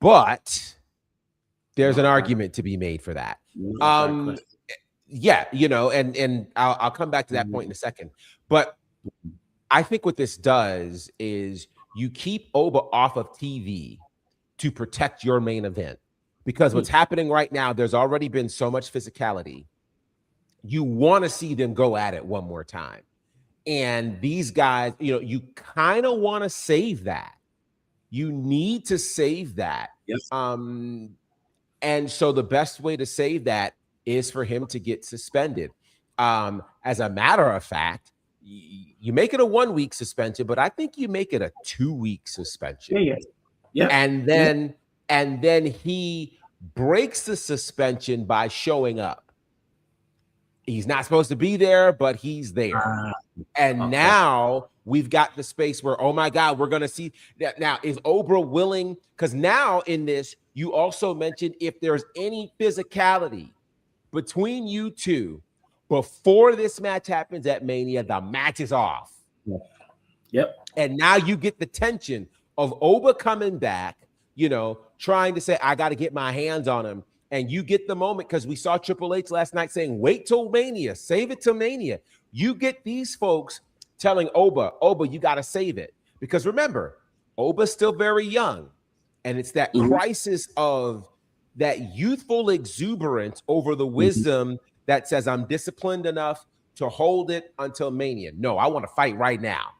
but there's an argument to be made for that. Yeah, you know, and I'll come back to that point in a second. But I think what this does is you keep OBA off of TV to protect your main event, because what's happening right now, there's already been so much physicality. You want to see them go at it one more time. And these guys, you know, you kind of want to save that. You need to save that. Yes. And so the best way to save that is for him to get suspended. As a matter of fact, you make it a 1-week suspension, but I think you make it a 2-week suspension. Yeah. And then he breaks the suspension by showing up. He's not supposed to be there, but he's there. And now we've got the space where, oh my God, we're going to see that. Now, is OBA willing? Because now in this, you also mentioned if there's any physicality between you two before this match happens at Mania, the match is off. Yep. And now you get the tension of OBA coming back, you know, trying to say, I got to get my hands on him. And you get the moment, because we saw Triple H last night saying, wait till Mania, save it till Mania. You get these folks telling OBA, you got to save it. Because remember, OBA's still very young. And it's that crisis of that youthful exuberance over the wisdom that says, I'm disciplined enough to hold it until Mania. No, I want to fight right now.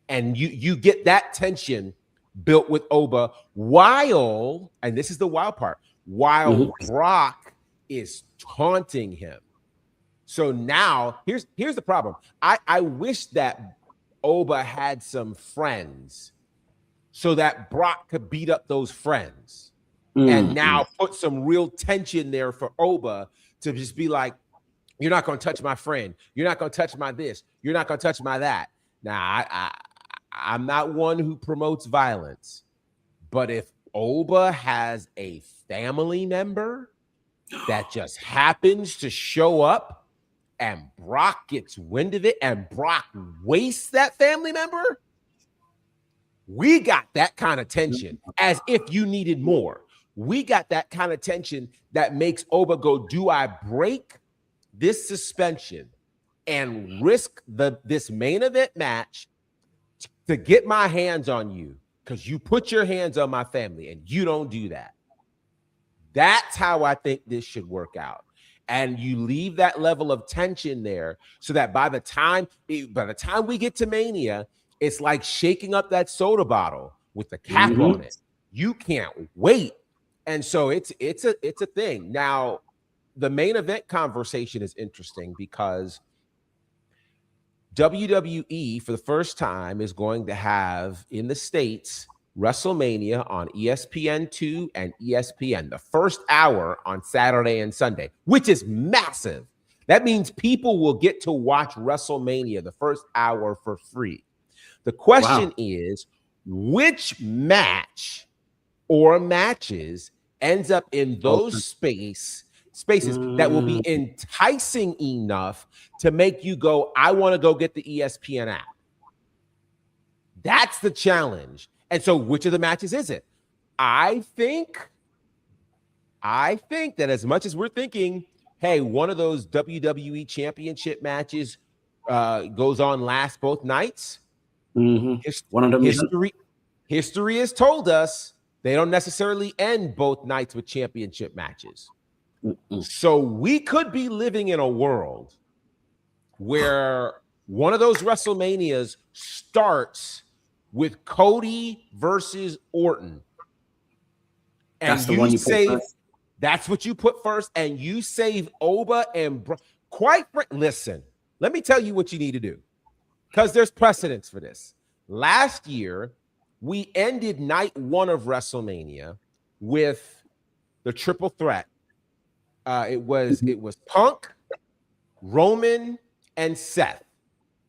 And you get that tension built with OBA while, and this is the wild part, while Brock is taunting him. So now here's the problem. I wish that OBA had some friends so that Brock could beat up those friends and now put some real tension there for OBA to just be like, you're not going to touch my friend. You're not going to touch my this. You're not going to touch my that. Now, I'm not one who promotes violence, but if OBA has a family member that just happens to show up and Brock gets wind of it and Brock wastes that family member, we got that kind of tension as if you needed more. We got that kind of tension that makes OBA go, do I break this suspension and risk this main event match to get my hands on you? Because you put your hands on my family and you don't do that. That's how I think this should work out. And you leave that level of tension there so that by the time we get to Mania, it's like shaking up that soda bottle with the cap on it. You can't wait. And so it's a thing. Now, the main event conversation is interesting because WWE, for the first time, is going to have in the States WrestleMania on ESPN2 and ESPN, the first hour on Saturday and Sunday, which is massive. That means people will get to watch WrestleMania the first hour for free. The question is, which match or matches ends up in those spaces that will be enticing enough to make you go, I want to go get the ESPN app. That's the challenge. And so which of the matches is it? I think that as much as we're thinking, hey, one of those WWE championship matches goes on last both nights. One of them History has told us they don't necessarily end both nights with championship matches. So we could be living in a world where one of those WrestleManias starts with Cody versus Orton. And that's the one you put first. That's what you put first, and you save Oba and listen, let me tell you what you need to do, because there's precedence for this. Last year, we ended night one of WrestleMania with the triple threat. It was Punk, Roman, and Seth.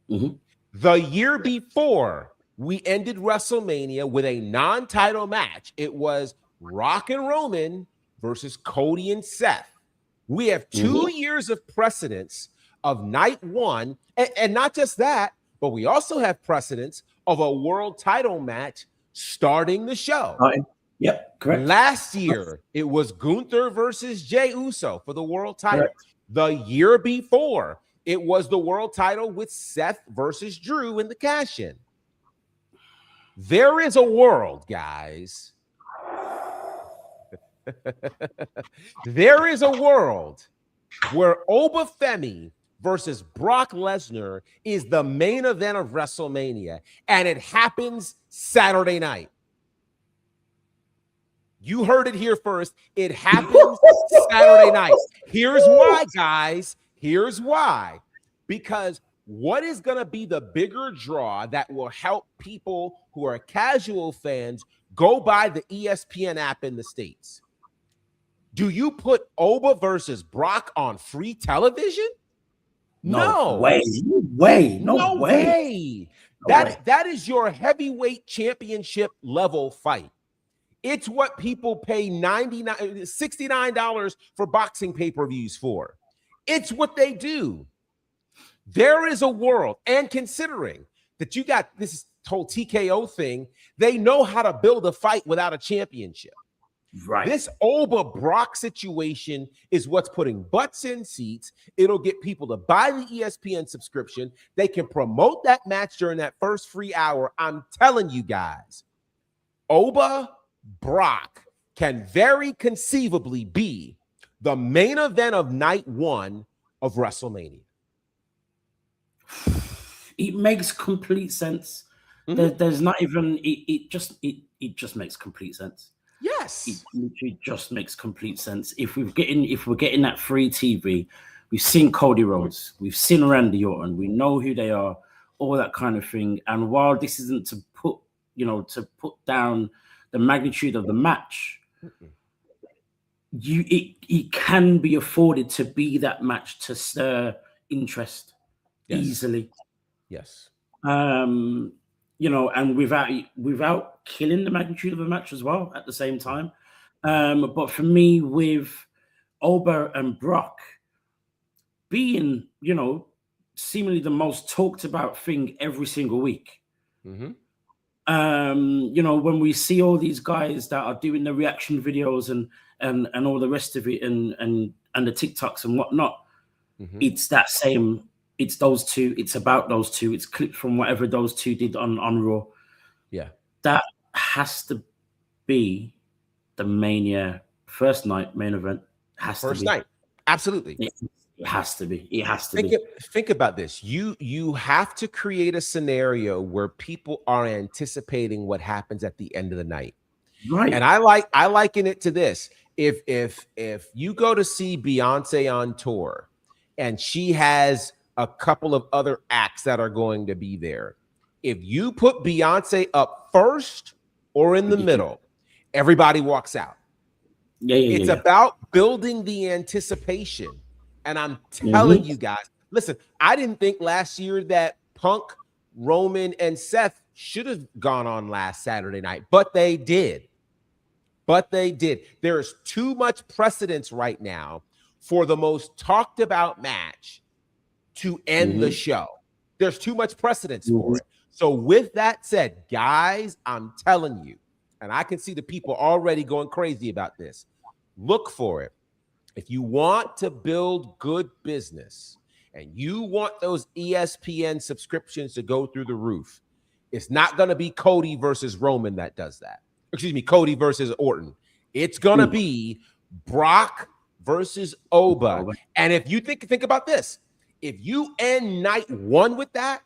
The year before, we ended WrestleMania with a non-title match. It was Rock and Roman versus Cody and Seth. We have 2 years of precedence of night one, and not just that, but we also have precedence of a world title match starting the show. Yep, correct. Last year, it was Gunther versus Jey Uso for the world title. Correct. The year before, it was the world title with Seth versus Drew in the cash-in. There is a world, guys. There is a world where OBA FEMI versus Brock Lesnar is the main event of WrestleMania, and it happens Saturday night. You heard it here first. It happens Saturday night. Here's why, guys. Here's why. Because what is going to be the bigger draw that will help people who are casual fans go buy the ESPN app in the States? Do you put Oba versus Brock on free television? No way. No way. That is your heavyweight championship level fight. It's what people pay $69 for boxing pay-per-views for. It's what they do. There is a world, and considering that you got this whole TKO thing, they know how to build a fight without a championship. Right. This Oba Brock situation is what's putting butts in seats. It'll get people to buy the ESPN subscription. They can promote that match during that first free hour. I'm telling you guys, Oba Brock can very conceivably be the main event of night one of WrestleMania. It makes complete sense. There's not even it just makes complete sense. Yes, it literally just makes complete sense. If we're getting that free TV, we've seen Cody Rhodes, we've seen Randy Orton, we know who they are, all that kind of thing. And while this isn't to put down the magnitude of the match, it can be afforded to be that match to stir interest easily. Yes. And without killing the magnitude of the match as well at the same time. But for me, with Oba and Brock being, seemingly the most talked about thing every single week. When we see all these guys that are doing the reaction videos and all the rest of it and the TikToks and whatnot, it's that same. It's those two. It's about those two. It's clips from whatever those two did on Raw. Yeah, that has to be the Mania first night main event. First night, absolutely. It has to be. It has to be. Think about this. You have to create a scenario where people are anticipating what happens at the end of the night. Right. And I liken it to this. If you go to see Beyonce on tour, and she has a couple of other acts that are going to be there. If you put Beyonce up first or in the middle, everybody walks out. It's about building the anticipation. And I'm telling you guys, listen, I didn't think last year that Punk, Roman, and Seth should have gone on last Saturday night, but they did. There is too much precedence right now for the most talked about match to end the show. There's too much precedence for it. So with that said, guys, I'm telling you, and I can see the people already going crazy about this. Look for it. If you want to build good business and you want those ESPN subscriptions to go through the roof, it's not going to be Cody versus Roman that does that. Excuse me, Cody versus Orton. It's going to be Brock versus Oba. And if you think about this, if you end night 1 with that,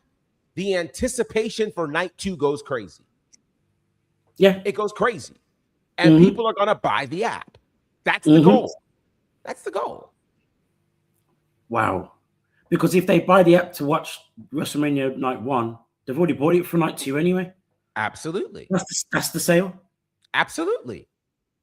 the anticipation for night 2 goes crazy. Yeah. It goes crazy. And people are going to buy the app. That's the goal. That's the goal. Wow. Because if they buy the app to watch WrestleMania night 1, they've already bought it for night 2 anyway. Absolutely. That's the sale. Absolutely.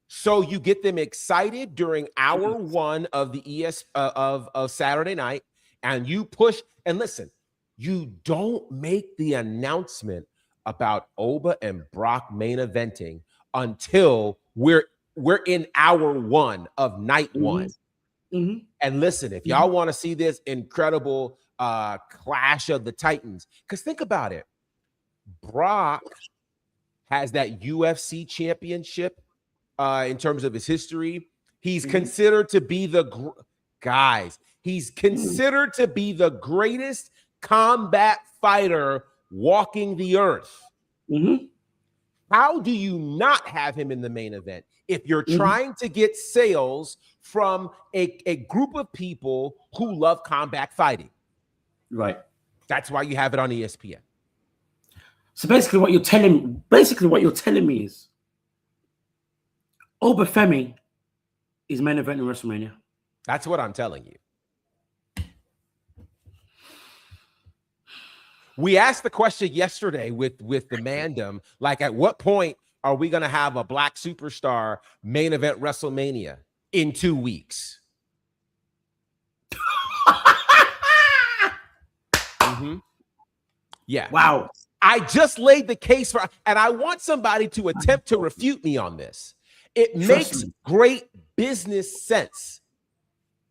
So you get them excited during hour 1 of the of Saturday night, and you push. And listen, you don't make the announcement about Oba and Brock main eventing until we're in hour 1 of night 1. And listen, if y'all want to see this incredible clash of the Titans, because think about it, Brock has that UFC championship in terms of his history. He's considered to be the he's considered to be the greatest combat fighter walking the earth. How do you not have him in the main event if you're trying to get sales from a group of people who love combat fighting? Right. That's why you have it on ESPN. So basically what you're telling me is OBA FEMI is main event in WrestleMania. That's what I'm telling you. We asked the question yesterday with the Mandem, like, at what point are we going to have a black superstar main event WrestleMania in 2 weeks? Yeah. Wow. I just laid the case for, and I want somebody to attempt to refute me on this. It makes great business sense.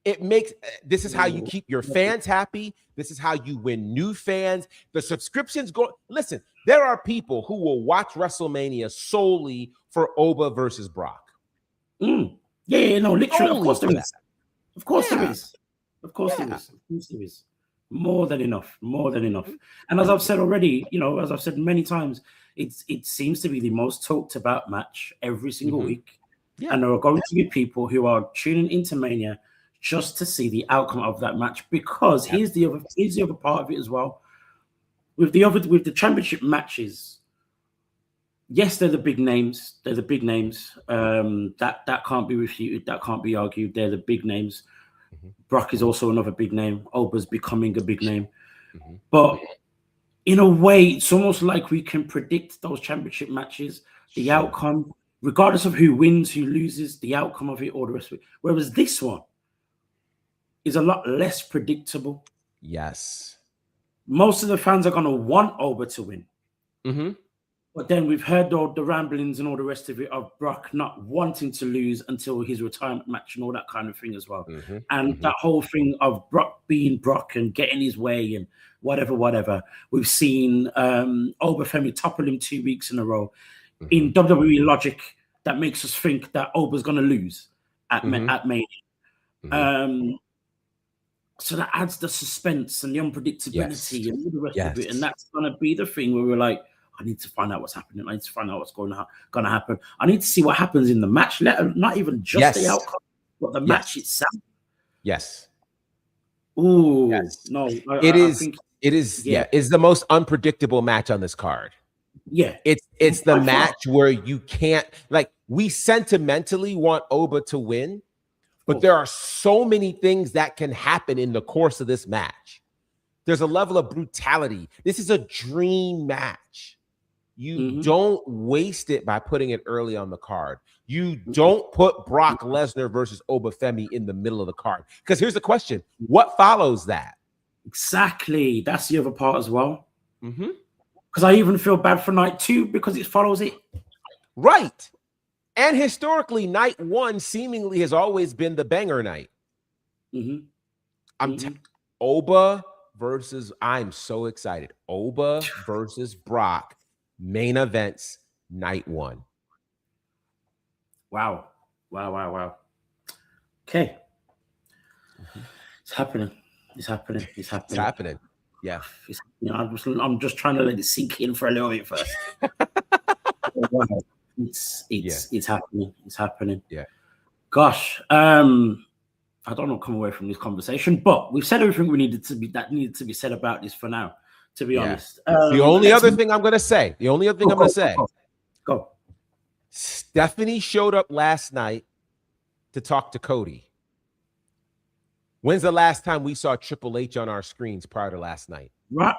It makes, this is how you keep your fans happy. This is how you win new fans. The subscriptions go. Listen, there are people who will watch WrestleMania solely for Oba versus Brock. No, literally. Of course there is. Of course there is. Of course there is. Of course there is. More than enough. More than enough. And as I've said already, as I've said many times, it seems to be the most talked about match every single week. Yeah. And there are going to be people who are tuning into Mania just to see the outcome of that match, because here's the other part of it as well. With the championship matches, yes, they're the big names. They're the big names. That can't be refuted. That can't be argued. They're the big names. Brock is also another big name. Oba's becoming a big name. But in a way, it's almost like we can predict those championship matches, the outcome, regardless of who wins, who loses, the outcome of it, all the rest of it. Whereas this one is a lot less predictable. Yes. Most of the fans are going to want Oba to win. But then we've heard all the ramblings and all the rest of it of Brock not wanting to lose until his retirement match and all that kind of thing as well. And that whole thing of Brock being Brock and getting his way and whatever. We've seen OBA FEMI topple him 2 weeks in a row. In WWE logic, that makes us think that Oba's going to lose at Mania. So that adds the suspense and the unpredictability and all the rest of it. And that's going to be the thing where we're like, I need to find out what's happening. I need to find out what's going to happen. I need to see what happens in the match. Not even just the outcome, but the match itself. Yes. Ooh. No. It is the most unpredictable match on this card. Yeah. It's the match where you can't, like, we sentimentally want Oba to win, but there are so many things that can happen in the course of this match. There's a level of brutality. This is a dream match. You don't waste it by putting it early on the card. You don't put Brock Lesnar versus OBA FEMI in the middle of the card. Because here's the question. What follows that? Exactly. That's the other part as well. Because I even feel bad for night 2 because it follows it. Right. And historically, night 1 seemingly has always been the banger night. Oba versus, I'm so excited. Oba versus Brock, main events, night 1. Wow. Okay. It's happening. It's happening. It's It's happening. happening. Yeah. I'm just trying to let it sink in for a little bit first. Wow. It's happening. It's happening. Yeah. Gosh. I don't know, come away from this conversation, but we've said everything needed to be said about this for now, to be honest. The only other thing I'm going to say, Go. Stephanie showed up last night to talk to Cody. When's the last time we saw Triple H on our screens prior to last night? Right.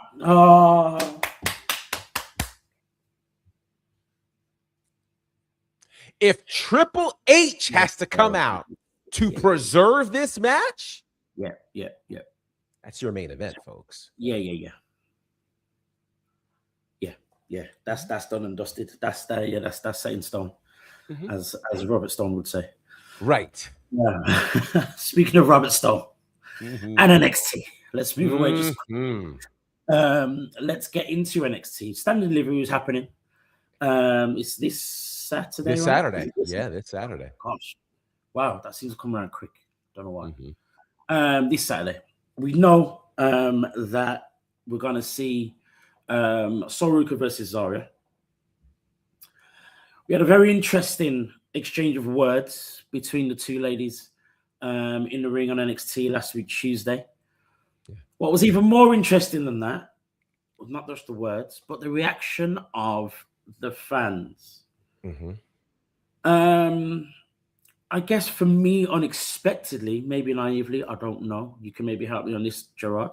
If Triple H has to come out to preserve this match, that's your main event, folks. Yeah. That's done and dusted. That's set in stone, as Robert Stone would say. Right. Yeah. Speaking of Robert Stone and NXT, let's move away. Let's get into NXT. Standard Delivery is happening. It's this Saturday. This Saturday. Yeah, this Saturday. Gosh. Wow, that seems to come around quick. Don't know why. This Saturday, we know that we're gonna see Sol Ruca versus Zarya. We had a very interesting exchange of words between the two ladies in the ring on NXT last week, Tuesday. Yeah. What was even more interesting than that was not just the words, but the reaction of the fans. I guess for me, unexpectedly, maybe naively, I don't know. You can maybe help me on this, Gerard.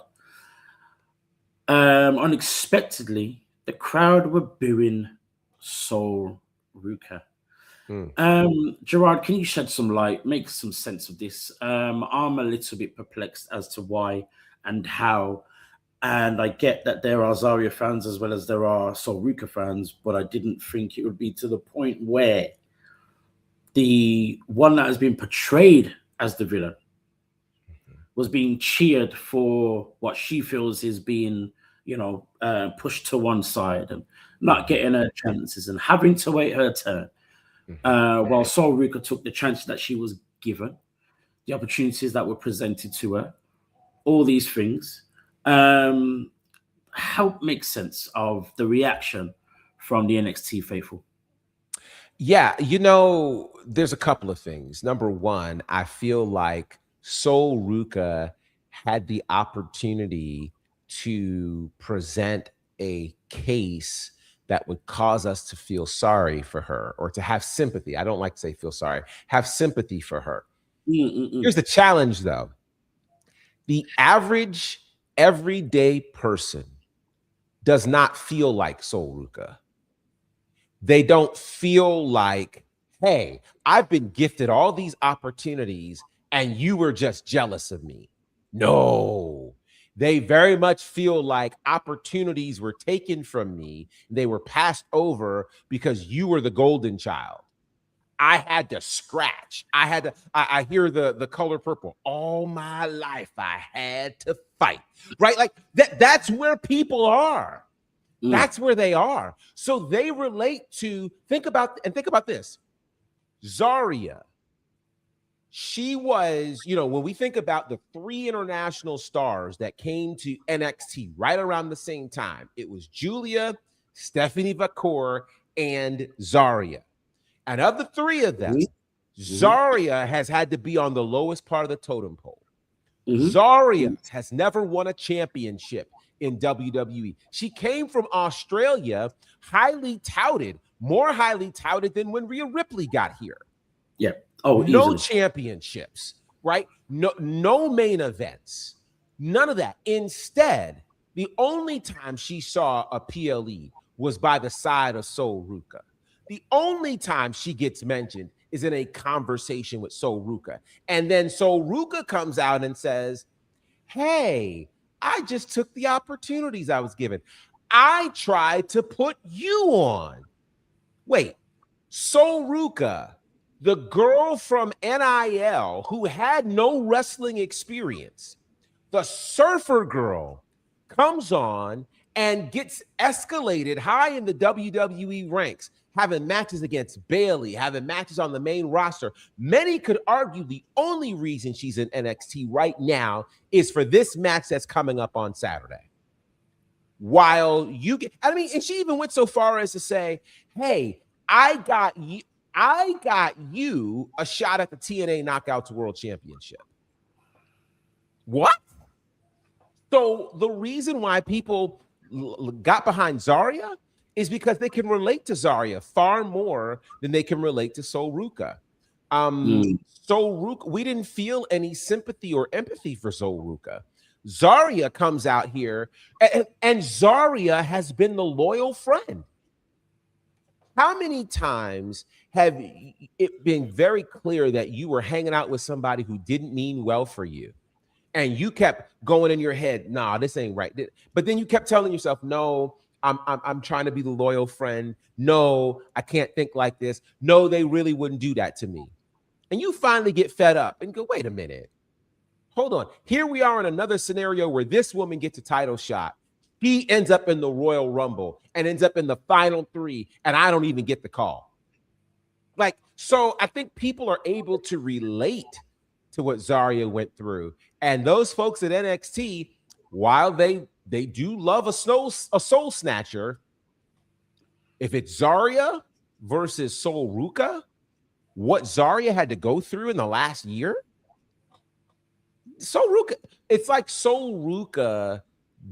Unexpectedly, the crowd were booing Sol Ruca. Gerard, can you shed some light, make some sense of this? I'm a little bit perplexed as to why and how. And I get that there are Zarya fans as well as there are Sol Ruca fans, but I didn't think it would be to the point where the one that has been portrayed as the villain was being cheered for what she feels is being, pushed to one side and not getting her chances and having to wait her turn. While Sol Ruca took the chances that she was given, the opportunities that were presented to her, all these things, help make sense of the reaction from the NXT faithful. Yeah, there's a couple of things. Number one, I feel like Sol Ruca had the opportunity to present a case that would cause us to feel sorry for her or to have sympathy. I don't like to say feel sorry, have sympathy for her. Here's the challenge, though. The average everyday person does not feel like Sol Ruca. They don't feel like, hey, I've been gifted all these opportunities and you were just jealous of me. No, they very much feel like opportunities were taken from me. They were passed over because you were the golden child. I had to scratch. I hear the color purple. All my life I had to fight, right? Like that's where people are. That's where they are. So they relate to, think about this. Zarya, she was, when we think about the 3 international stars that came to NXT right around the same time, it was Julia, Stephanie Vacour, and Zarya. And of the 3 of them, Zarya has had to be on the lowest part of the totem pole. Zarya has never won a championship in WWE. She came from Australia, highly touted, more highly touted than when Rhea Ripley got here. Yeah. No championships, right? No main events, none of that. Instead, the only time she saw a PLE was by the side of Sol Ruca. The only time she gets mentioned is in a conversation with Sol Ruca. And then Sol Ruca comes out and says, hey, I just took the opportunities I was given. I tried to put you on. Wait, Sol Ruca, the girl from NIL who had no wrestling experience, the surfer girl, comes on and gets escalated high in the WWE ranks, having matches against Bayley, having matches on the main roster. Many could argue the only reason she's in NXT right now is for this match that's coming up on Saturday. While you get, I mean, and she even went so far as to say, hey, I got you a shot at the TNA Knockouts World Championship. What? So the reason why people got behind Zarya is because they can relate to Zarya far more than they can relate to Sol Ruca. Sol Ruca, we didn't feel any sympathy or empathy for Sol Ruca. Zarya comes out here, and Zarya has been the loyal friend. How many times have it been very clear that you were hanging out with somebody who didn't mean well for you, and you kept going in your head, nah, this ain't right. But then you kept telling yourself, no, I'm trying to be the loyal friend. No, I can't think like this. No, they really wouldn't do that to me. And you finally get fed up and go, wait a minute. Hold on. Here we are in another scenario where this woman gets a title shot. He ends up in the Royal Rumble and ends up in the final 3, and I don't even get the call. Like, so I think people are able to relate to what Zarya went through. And those folks at NXT, while they do love a soul snatcher, if it's Zarya versus Sol Ruca, what Zarya had to go through in the last year, Sol Ruca, it's like Sol Ruca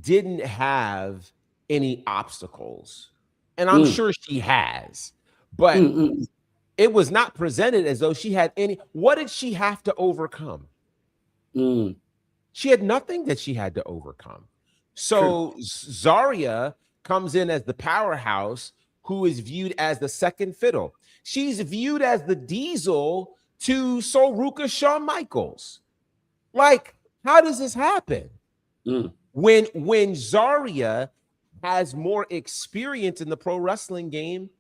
didn't have any obstacles. And I'm sure she has, but it was not presented as though she had any. What did she have to overcome? She had nothing that she had to overcome. So Zarya comes in as the powerhouse who is viewed as the second fiddle. She's viewed as the Diesel to Sol Ruca, Shawn Michaels. Like, how does this happen? When Zarya has more experience in the pro wrestling game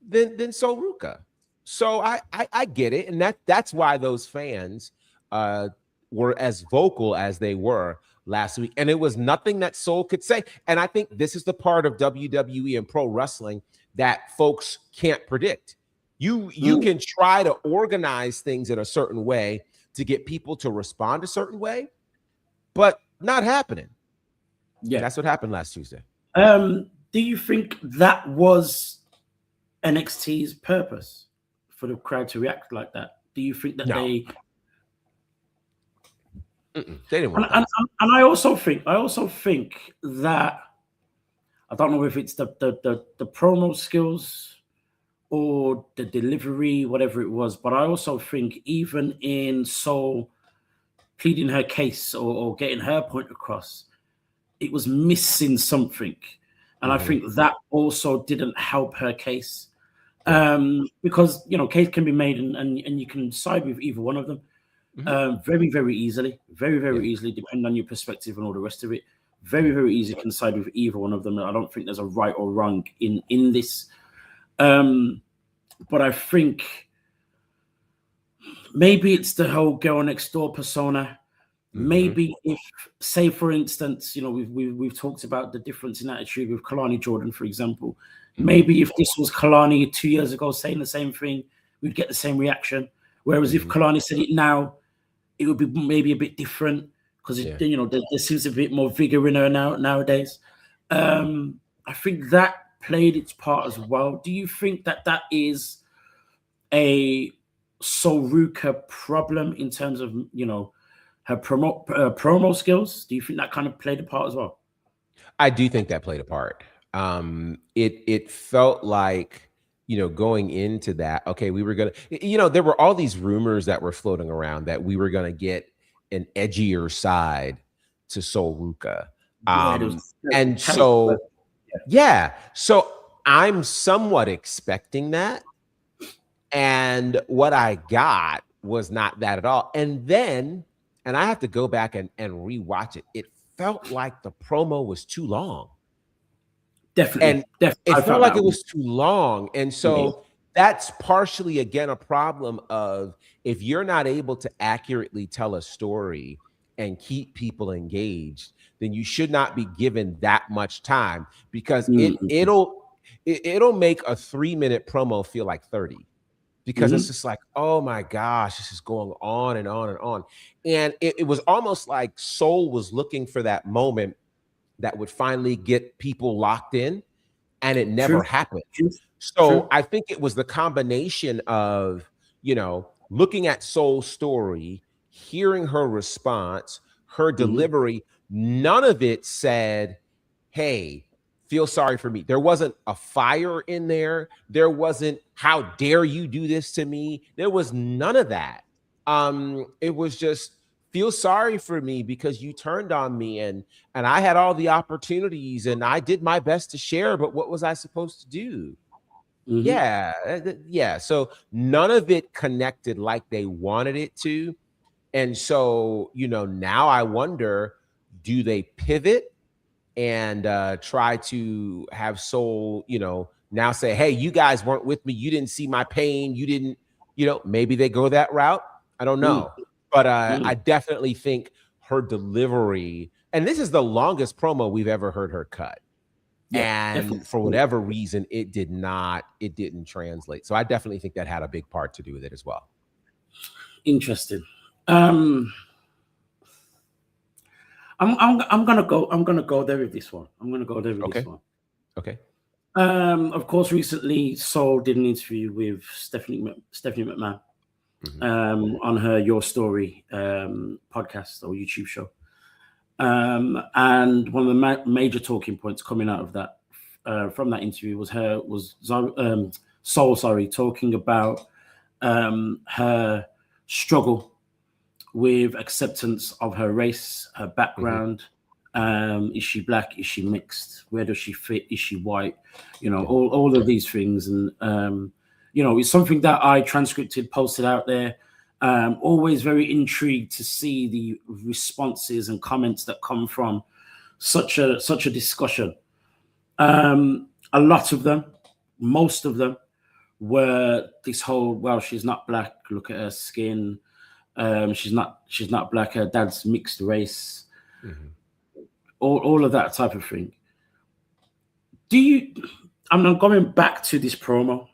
than Sol Ruca. So I get it, and that's why those fans were as vocal as they were last week. And it was nothing that Sol could say. And I think this is the part of WWE and pro wrestling that folks can't predict. You can try to organize things in a certain way to get people to respond a certain way, but not happening. Yeah, and that's what happened last Tuesday. Do you think that was NXT's purpose, for the crowd to react like that? Do you think that they didn't want that? And I also think that, I don't know if it's the promo skills or the delivery, whatever it was, but I also think even in Sol pleading her case or getting her point across, it was missing something. And I think that also didn't help her case. Because, you know, case can be made and you can side with either one of them very, very easily. Very, very easily, depending on your perspective and all the rest of it. Very, very easy can side with either one of them. I don't think there's a right or wrong in this. But I think maybe it's the whole girl next door persona. Maybe if, say, for instance, you know, we've talked about the difference in attitude with Kalani Jordan, for example. Maybe if this was Kalani 2 years ago saying the same thing, we'd get the same reaction. Whereas if Kalani said it now, it would be maybe a bit different because you know, there seems a bit more vigor in her nowadays. I think that played its part as well. Do you think that that is a Sol Ruca problem in terms of, you know, her promo skills? Do you think that kind of played a part as well? I do think that played a part. It felt like, you know, going into that, okay, we were gonna, you know, there were all these rumors that were floating around that we were gonna get an edgier side to Sol Ruca. And so, so I'm somewhat expecting that. And what I got was not that at all. And then, and I have to go back and rewatch it. It felt like the promo was too long. Definitely. It felt like it was too long. And so that's partially, again, a problem of if you're not able to accurately tell a story and keep people engaged, then you should not be given that much time, because Mm-hmm. it'll make a 3-minute promo feel like 30, because it's just like, oh my gosh, this is going on and on and on. And it was almost like Sol was looking for that moment that would finally get people locked in, and it never happened. So I think it was the combination of, looking at Sol's story, hearing her response, her delivery. None of it said, hey, feel sorry for me. There wasn't a fire in there. There wasn't, how dare you do this to me? There was none of that. It was just, feel sorry for me because you turned on me, and I had all the opportunities and I did my best to share, but what was I supposed to do? Yeah. So none of it connected like they wanted it to. And so, now I wonder, do they pivot and try to have Sol, now say, hey, you guys weren't with me. You didn't see my pain. You didn't, maybe they go that route. I don't know. But I definitely think her delivery, and this is the longest promo we've ever heard her cut. Yeah, and definitely. For whatever reason, it didn't translate. So I definitely think that had a big part to do with it as well. Interesting. I'm gonna go there with this one. This one. Okay. Of course, recently Sol did an interview with Stephanie McMahon on her Your Story podcast or YouTube show. And one of the major talking points coming out of that from that interview was Sol talking about her struggle with acceptance of her race, her background. Is she black? Is she mixed? Where does she fit? Is she white? All of these things. And it's something that I transcripted, posted out there. Always very intrigued to see the responses and comments that come from such a discussion. A lot of them, most of them, were this whole, well, she's not black. Look at her skin. She's not black. Her dad's mixed race. All of that type of thing. I'm not going back to this promo,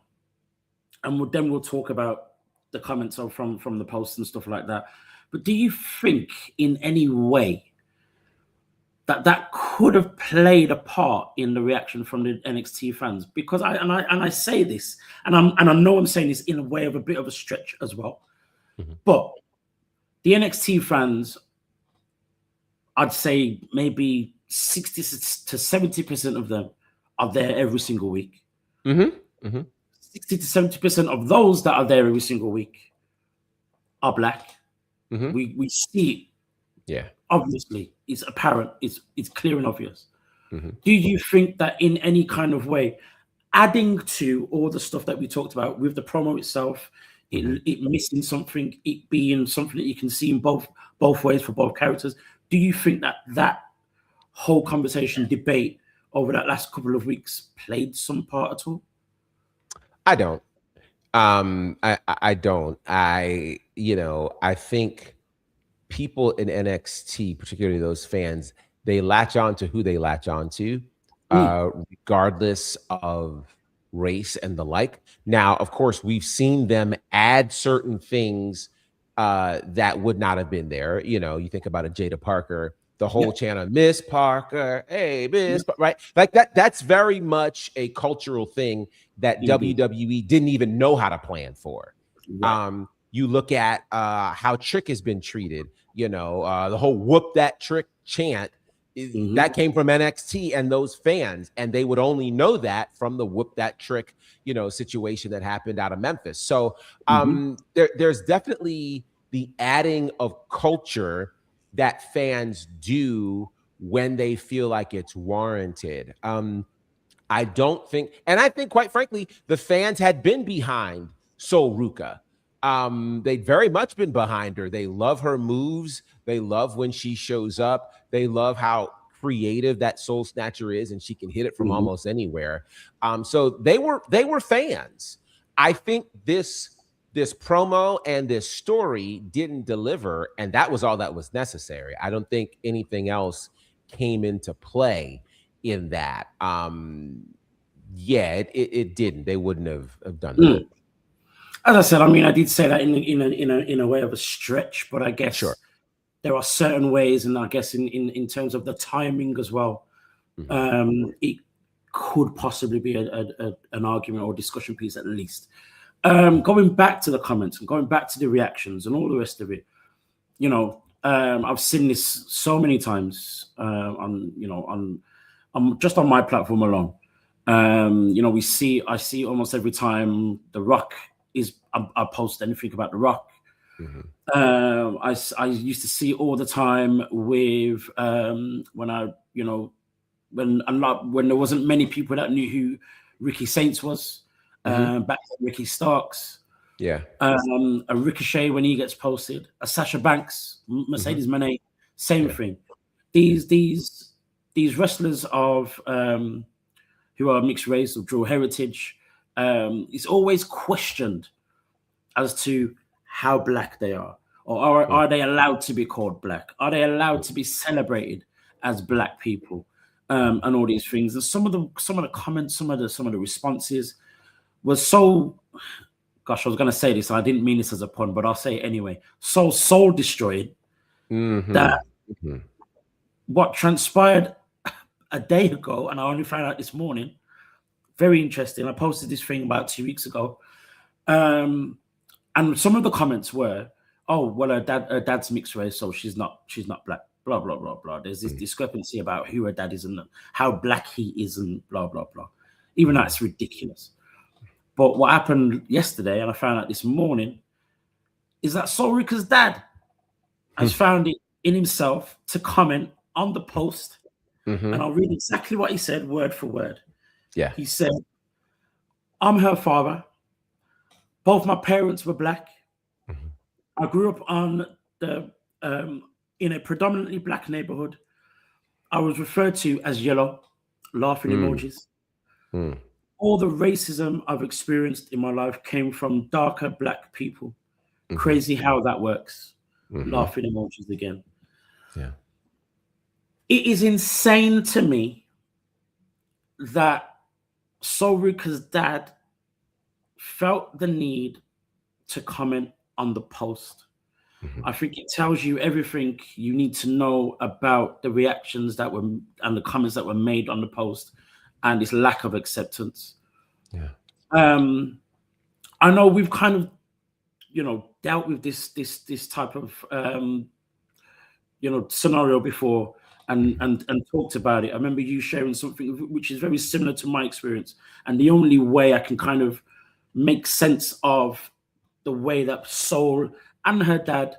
and then we'll talk about the comments from the post and stuff like that. But do you think in any way that could have played a part in the reaction from the NXT fans? Because I say this, and I know I'm saying this in a way of a bit of a stretch as well. But the NXT fans, I'd say maybe 60 to 70% of them are there every single week. 60 to 70% of those that are there every single week are black. We see it. Yeah. Obviously, it's apparent. It's clear and obvious. Do you think that in any kind of way, adding to all the stuff that we talked about with the promo itself, it missing something, it being something that you can see in both ways for both characters, do you think that whole conversation, debate over that last couple of weeks played some part at all? I don't. I don't. I think people in NXT, particularly those fans, they latch on to who they latch on to, regardless of race and the like. Now, of course, we've seen them add certain things that would not have been there. You think about a Jada Parker, the whole channel, Miss Parker, hey, Miss, right? Like that's very much a cultural thing that WWE didn't even know how to plan for. You look at how Trick has been treated, the whole whoop that Trick chant, that came from NXT and those fans, and they would only know that from the whoop that Trick, situation that happened out of Memphis. So there's definitely the adding of culture that fans do when they feel like it's warranted. I don't think, and I think, quite frankly, the fans had been behind Sol Ruca. They'd very much been behind her. They love her moves. They love when she shows up. They love how creative that Soul Snatcher is, and she can hit it from almost anywhere. So they were fans. I think this promo and this story didn't deliver, and that was all that was necessary. I don't think anything else came into play in that. Yeah, it didn't. They wouldn't have done that. As I said, I mean, I did say that in a way of a stretch, but I guess Sure. there are certain ways, and I guess in terms of the timing as well, it could possibly be an argument or discussion piece at least. Going back to the comments and going back to the reactions and all the rest of it, you know, I've seen this so many times on just on my platform alone. You know, I see almost every time The Rock is I post anything about The Rock. I used to see all the time with when I, you know, when there wasn't many people that knew who Ricky Saints was, back to Ricky Starks. Yeah. A Ricochet when he gets posted, a Sasha Banks, Mercedes Moné, same thing. These wrestlers of who are mixed race or dual heritage, it's always questioned as to how black they are, or are they allowed to be called black? Are they allowed to be celebrated as black people? And all these things. And some of the comments, some of the responses was so, gosh, I was going to say this, and I didn't mean this as a pun, but I'll say it anyway. So soul destroyed that what transpired a day ago, and I only found out this morning. Very interesting. I posted this thing about 2 weeks ago, and some of the comments were, "Oh, well, her dad's mixed race, so she's not black." Blah blah blah blah. There's this discrepancy about who her dad is and how black he is, and blah blah blah. Even that's ridiculous. But what happened yesterday, and I found out this morning, is that Sol Ruca's dad has found it in himself to comment on the post, and I'll read exactly what he said, word for word. Yeah. He said, "I'm her father. Both my parents were black. I grew up on the in a predominantly black neighborhood. I was referred to as yellow, laughing emojis. All the racism I've experienced in my life came from darker black people. Crazy how that works." Laughing emojis again. Yeah. It is insane to me that Sol Ruca's dad felt the need to comment on the post. I think it tells you everything you need to know about the reactions that were and the comments that were made on the post and its lack of acceptance. Yeah. I know we've kind of, you know, dealt with this type of you know, scenario before and talked about it. I remember you sharing something which is very similar to my experience, and the only way I can kind of make sense of the way that Sol and her dad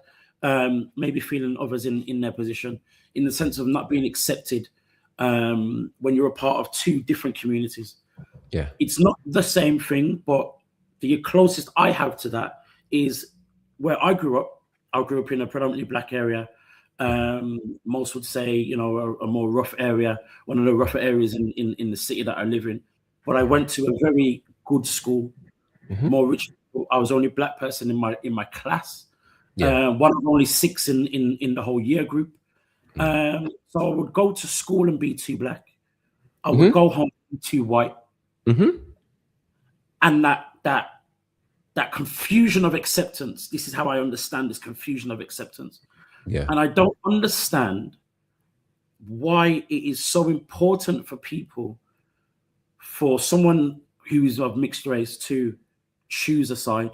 maybe feeling others in their position, in the sense of not being accepted when you're a part of two different communities. Yeah. It's not the same thing, but the closest I have to that is where I grew up. I grew up in a predominantly black area. Most would say, you know, a more rough area, one of the rougher areas in the city that I live in. But I went to a very good school, more rich. I was the only black person in my class. One of only 6 in the whole year group. So I would go to school and be too black. I would go home and be too white. And that confusion of acceptance. This is how I understand this confusion of acceptance. Yeah. And I don't understand why it is so important for people, for someone who is of mixed race to choose a side.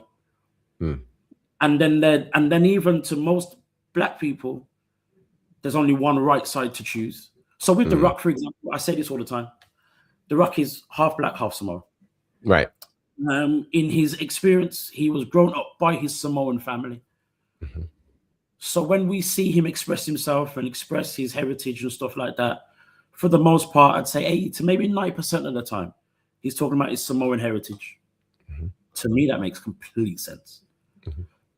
And then even to most black people, there's only one right side to choose. So with The Rock, for example, I say this all the time. The Rock is half black, half Samoan. Right. In his experience, he was grown up by his Samoan family. So when we see him express himself and express his heritage and stuff like that, for the most part, I'd say 80 to maybe 90% of the time, he's talking about his Samoan heritage. To me, that makes complete sense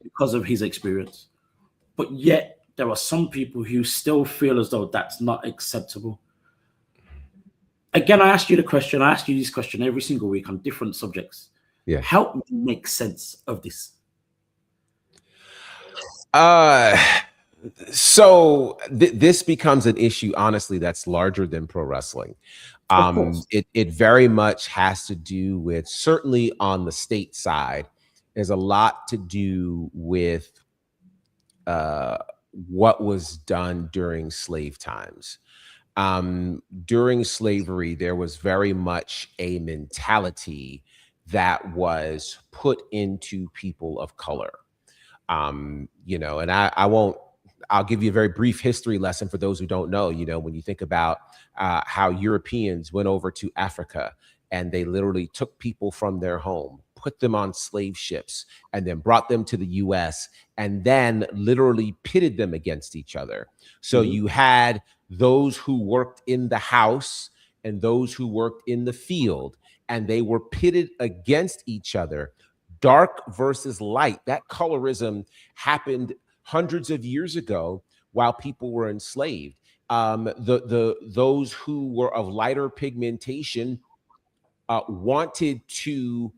because of his experience. But yet, there are some people who still feel as though that's not acceptable. Again, I asked you the question. I ask you this question every single week on different subjects. Yeah. Help me make sense of this. So this becomes an issue, honestly, that's larger than pro wrestling. Of course. It very much has to do with, certainly on the state side, there's a lot to do with uh, what was done during slave times. During slavery, there was very much a mentality that was put into people of color. You know, and I won't, I'll give you a very brief history lesson for those who don't know. You know, when you think about how Europeans went over to Africa and they literally took people from their home, put them on slave ships, and then brought them to the US and then literally pitted them against each other. So Mm-hmm. you had those who worked in the house and those who worked in the field, and they were pitted against each other. Dark versus light. That colorism happened hundreds of years ago while people were enslaved. Those who were of lighter pigmentation wanted to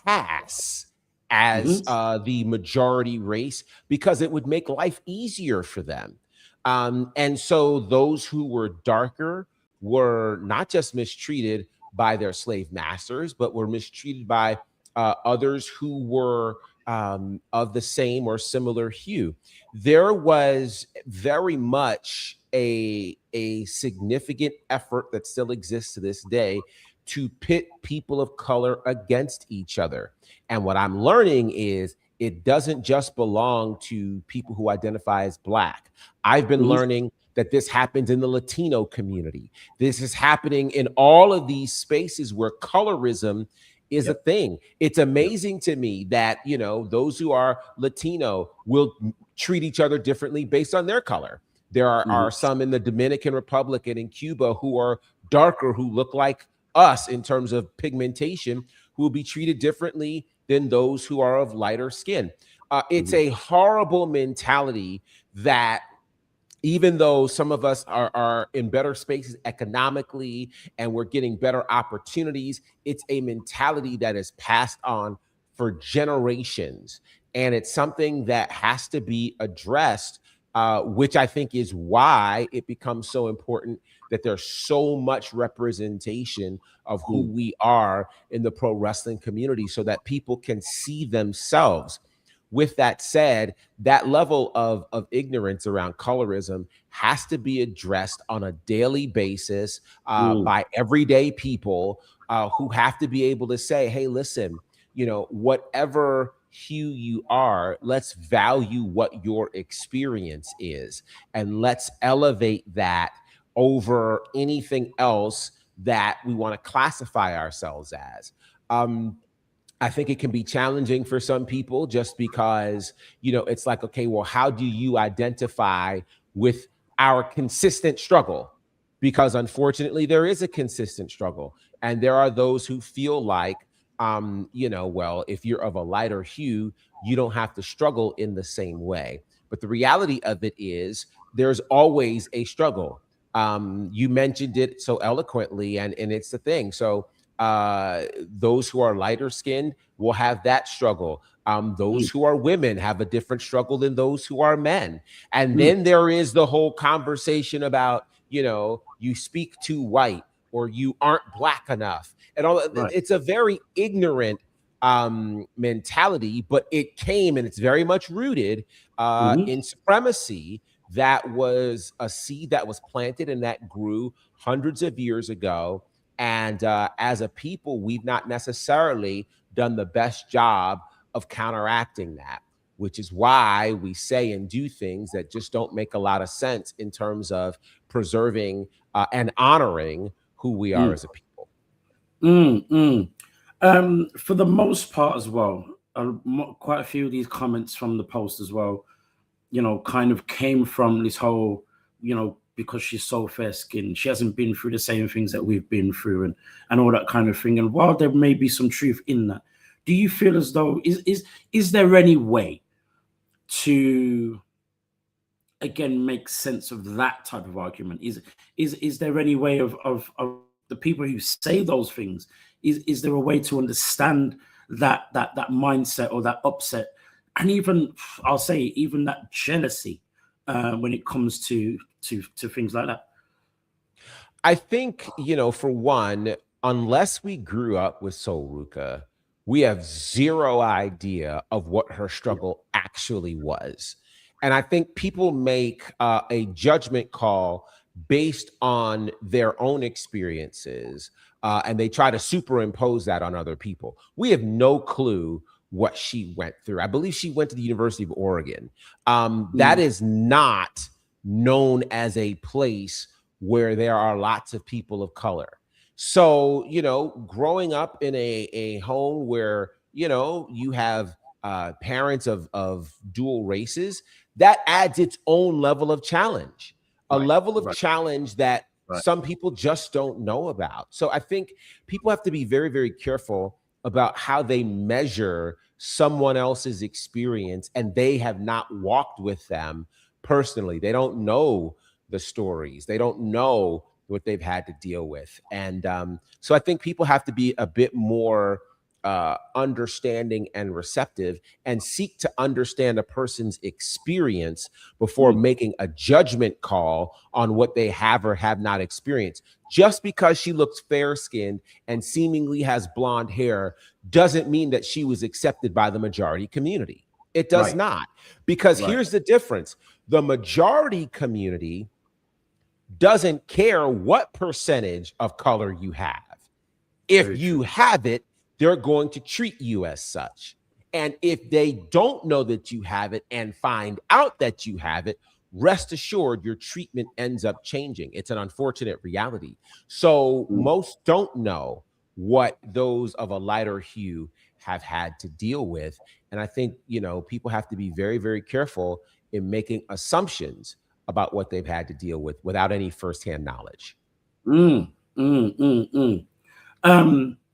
pass as Mm-hmm. the majority race because it would make life easier for them. And so those who were darker were not just mistreated by their slave masters, but were mistreated by others who were of the same or similar hue. There was very much a significant effort that still exists to this day to pit people of color against each other. And what I'm learning is it doesn't just belong to people who identify as Black. I've been Mm-hmm. learning that this happens in the Latino community. This is happening in all of these spaces where colorism is a Yep. thing. It's Yep. amazing to me that, you know, those who are Latino will treat each other differently based on their color. There are Mm-hmm. some in the Dominican Republic and in Cuba who are darker, who look like us in terms of pigmentation, who will be treated differently than those who are of lighter skin. It's Mm-hmm. a horrible mentality that, even though some of us are in better spaces economically and we're getting better opportunities, it's a mentality that is passed on for generations. And it's something that has to be addressed, which I think is why it becomes so important that there's so much representation of who Mm-hmm. we are in the pro wrestling community so that people can see themselves. With that said, that level of ignorance around colorism has to be addressed on a daily basis by everyday people who have to be able to say, hey, listen, you know, whatever hue you are, let's value what your experience is and let's elevate that over anything else that we want to classify ourselves as. Um, I think it can be challenging for some people just because, you know, it's like, okay, well, how do you identify with our consistent struggle? Because unfortunately, there is a consistent struggle. And there are those who feel like, you know, well, if you're of a lighter hue, you don't have to struggle in the same way. But the reality of it is there's always a struggle. You mentioned it so eloquently, and it's the thing. So, those who are lighter skinned will have that struggle. Those who are women have a different struggle than those who are men. And Mm-hmm. then there is the whole conversation about, you know, you speak too white or you aren't Black enough. And all Right. it's a very ignorant mentality, but it came and it's very much rooted Mm-hmm. in supremacy. That was a seed that was planted and that grew hundreds of years ago. And as a people, we've not necessarily done the best job of counteracting that, which is why we say and do things that just don't make a lot of sense in terms of preserving and honoring who we are as a people. For the most part as well, quite a few of these comments from the post as well, you know, kind of came from this whole, you know, because she's so fair skinned, she hasn't been through the same things that we've been through and all that kind of thing. And while there may be some truth in that, do you feel as though is there any way to again make sense of that type of argument? Is there any way of the people who say those things? Is there a way to understand that mindset or that upset, and even I'll say even that jealousy when it comes to things like that? I think, you know, for one, unless we grew up with Sol Ruca, we have zero idea of what her struggle actually was. And I think people make a judgment call based on their own experiences, and they try to superimpose that on other people. We have no clue what she went through. I believe she went to the University of Oregon. That is not known as a place where there are lots of people of color. So, you know, growing up in a home where, you know, you have parents of dual races, that adds its own level of challenge, a level of challenge that some people just don't know about. So I think people have to be very, very careful about how they measure someone else's experience, and they have not walked with them personally. They don't know the stories. They don't know what they've had to deal with. And so I think people have to be a bit more understanding and receptive, and seek to understand a person's experience before making a judgment call on what they have or have not experienced. Just because she looks fair-skinned and seemingly has blonde hair doesn't mean that she was accepted by the majority community. It does not. Because here's the difference. The majority community doesn't care what percentage of color you have. If you have it, they're going to treat you as such. And if they don't know that you have it and find out that you have it, rest assured your treatment ends up changing. It's an unfortunate reality. So most don't know what those of a lighter hue have had to deal with. And I think, you know, people have to be very, very careful in making assumptions about what they've had to deal with without any firsthand knowledge.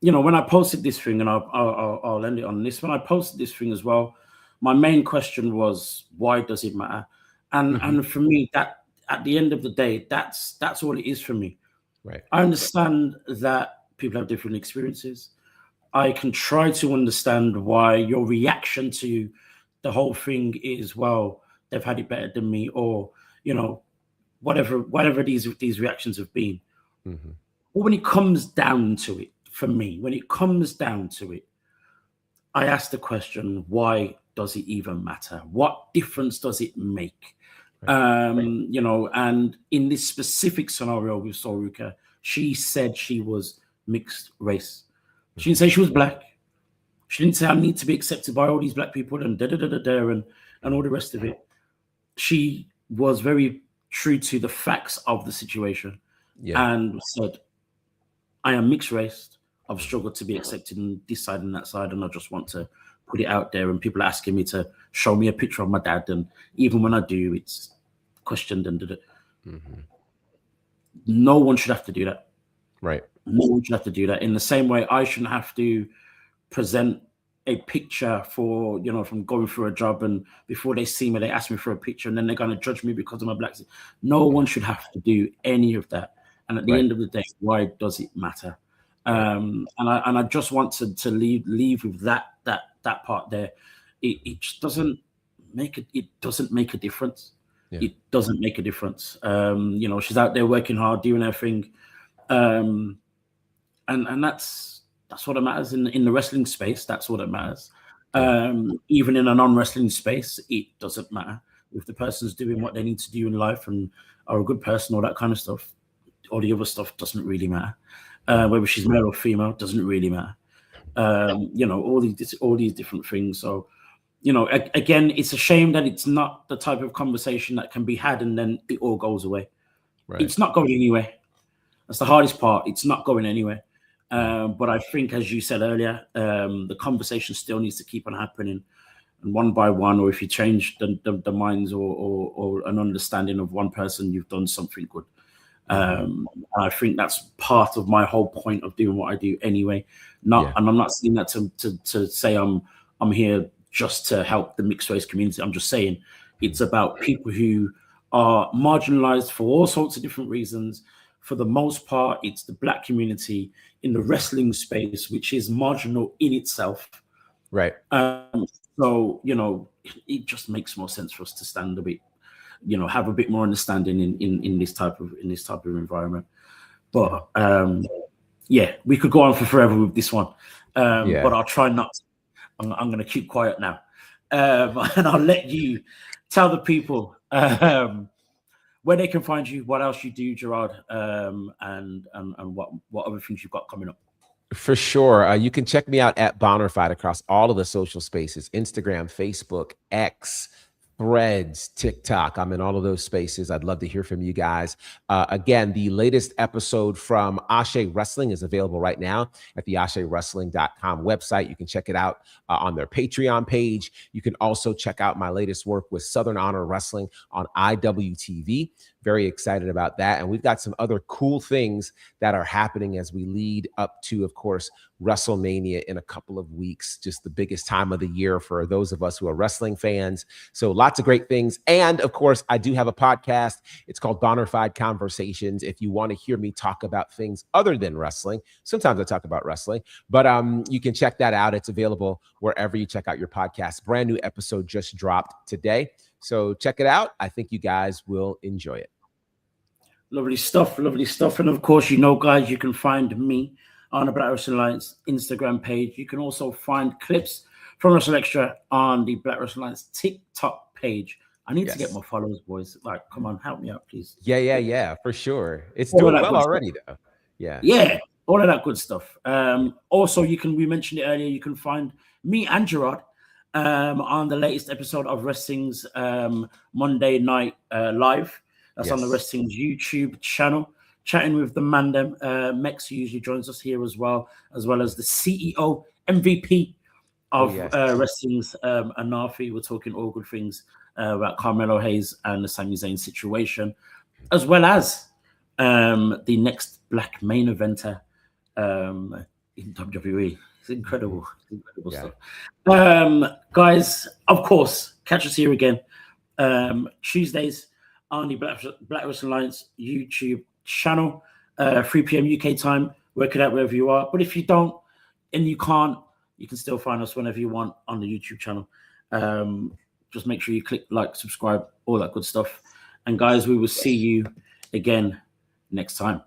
You know, when I posted this thing, and I'll end it on this, when I posted this thing as well, my main question was, why does it matter? And for me, that at the end of the day, that's all it is for me. Right. I understand that people have different experiences. I can try to understand why your reaction to the whole thing is, well, they've had it better than me, or, you know, whatever these reactions have been. But when it comes down to it, for me, when it comes down to it, I ask the question, why does it even matter? What difference does it make? You know, and in this specific scenario with Sol Ruca, she said she was mixed race. She didn't say she was black. She didn't say I need to be accepted by all these black people and and all the rest of it. She was very true to the facts of the situation and said, I am mixed race. I've struggled to be accepted in this side and that side, and I just want to put it out there. And people are asking me to show me a picture of my dad, and even when I do, it's questioned and no one should have to do that. Right. No one should have to do that. In the same way, I shouldn't have to present a picture for, you know, from going for a job, and before they see me, they ask me for a picture, and then they're going to judge me because I'm a black. No one should have to do any of that. And at the end of the day, why does it matter? And I just want to leave with that part there. It just doesn't make it. It doesn't make a difference. It doesn't make a difference. You know, she's out there working hard, doing her thing, and that's what it matters in the wrestling space. That's what it matters. Even in a non-wrestling space, it doesn't matter if the person's doing what they need to do in life and are a good person, all that kind of stuff. All the other stuff doesn't really matter. Whether she's male or female doesn't really matter. You know, all these different things. So, you know, again, it's a shame that it's not the type of conversation that can be had and then it all goes away. It's not going anywhere. That's the hardest part. It's not going anywhere. But I think, as you said earlier, the conversation still needs to keep on happening, and one by one, or if you change the minds or an understanding of one person, you've done something good. I think that's part of my whole point of doing what I do anyway. And I'm not saying that to say I'm here just to help the mixed race community. I'm just saying it's about people who are marginalized for all sorts of different reasons. For the most part, it's the black community in the wrestling space, which is marginal in itself. Right. So, you know, it just makes more sense for us to stand a bit you know, have a bit more understanding in this type of environment. But yeah, we could go on for forever with this one, but I'll try not to. I'm going to keep quiet now, and I'll let you tell the people where they can find you, what else you do, Gerard, and what other things you've got coming up. For sure. You can check me out at Bonnerfied across all of the social spaces: Instagram, Facebook, X, Threads, TikTok. I'm in all of those spaces. I'd love to hear from you guys. Again, the latest episode from Ashe Wrestling is available right now at the AsheWrestling.com website. You can check it out on their Patreon page. You can also check out my latest work with Southern Honor Wrestling on IWTV. Very excited about that. And we've got some other cool things that are happening as we lead up to, of course, WrestleMania in a couple of weeks, just the biggest time of the year for those of us who are wrestling fans. So lots of great things. And of course, I do have a podcast. It's called Bonnerfied Conversations. If you want to hear me talk about things other than wrestling, sometimes I talk about wrestling, but you can check that out. It's available wherever you check out your podcast. Brand new episode just dropped today. So check it out. I think you guys will enjoy it. Lovely stuff, lovely stuff. And of course, you know, guys, you can find me on the Black Wrestling Alliance Instagram page. You can also find clips from WrstlXtra on the Black Wrestling Alliance TikTok page. I need to get more followers, boys. Like, come on, help me out, please. Yeah, for sure. It's doing well already, though. Yeah, all of that good stuff. Also, we mentioned it earlier, you can find me and Gerard on the latest episode of Wrestling's Monday Night Live. That's on the Wrestling's YouTube channel, chatting with the Mandem. Mex, who usually joins us here as well as the CEO, MVP of Wrestling's Anafi. We're talking all good things about Carmelo Hayes and the Sami Zayn situation, as well as the next black main eventer in WWE. It's incredible. Stuff. Guys, of course, catch us here again Tuesdays on the Black Wrestling Alliance YouTube channel, 3 p.m. UK time. Work it out wherever you are. But if you don't and you can't, you can still find us whenever you want on the YouTube channel. Just make sure you click like, subscribe, all that good stuff. And guys, we will see you again next time.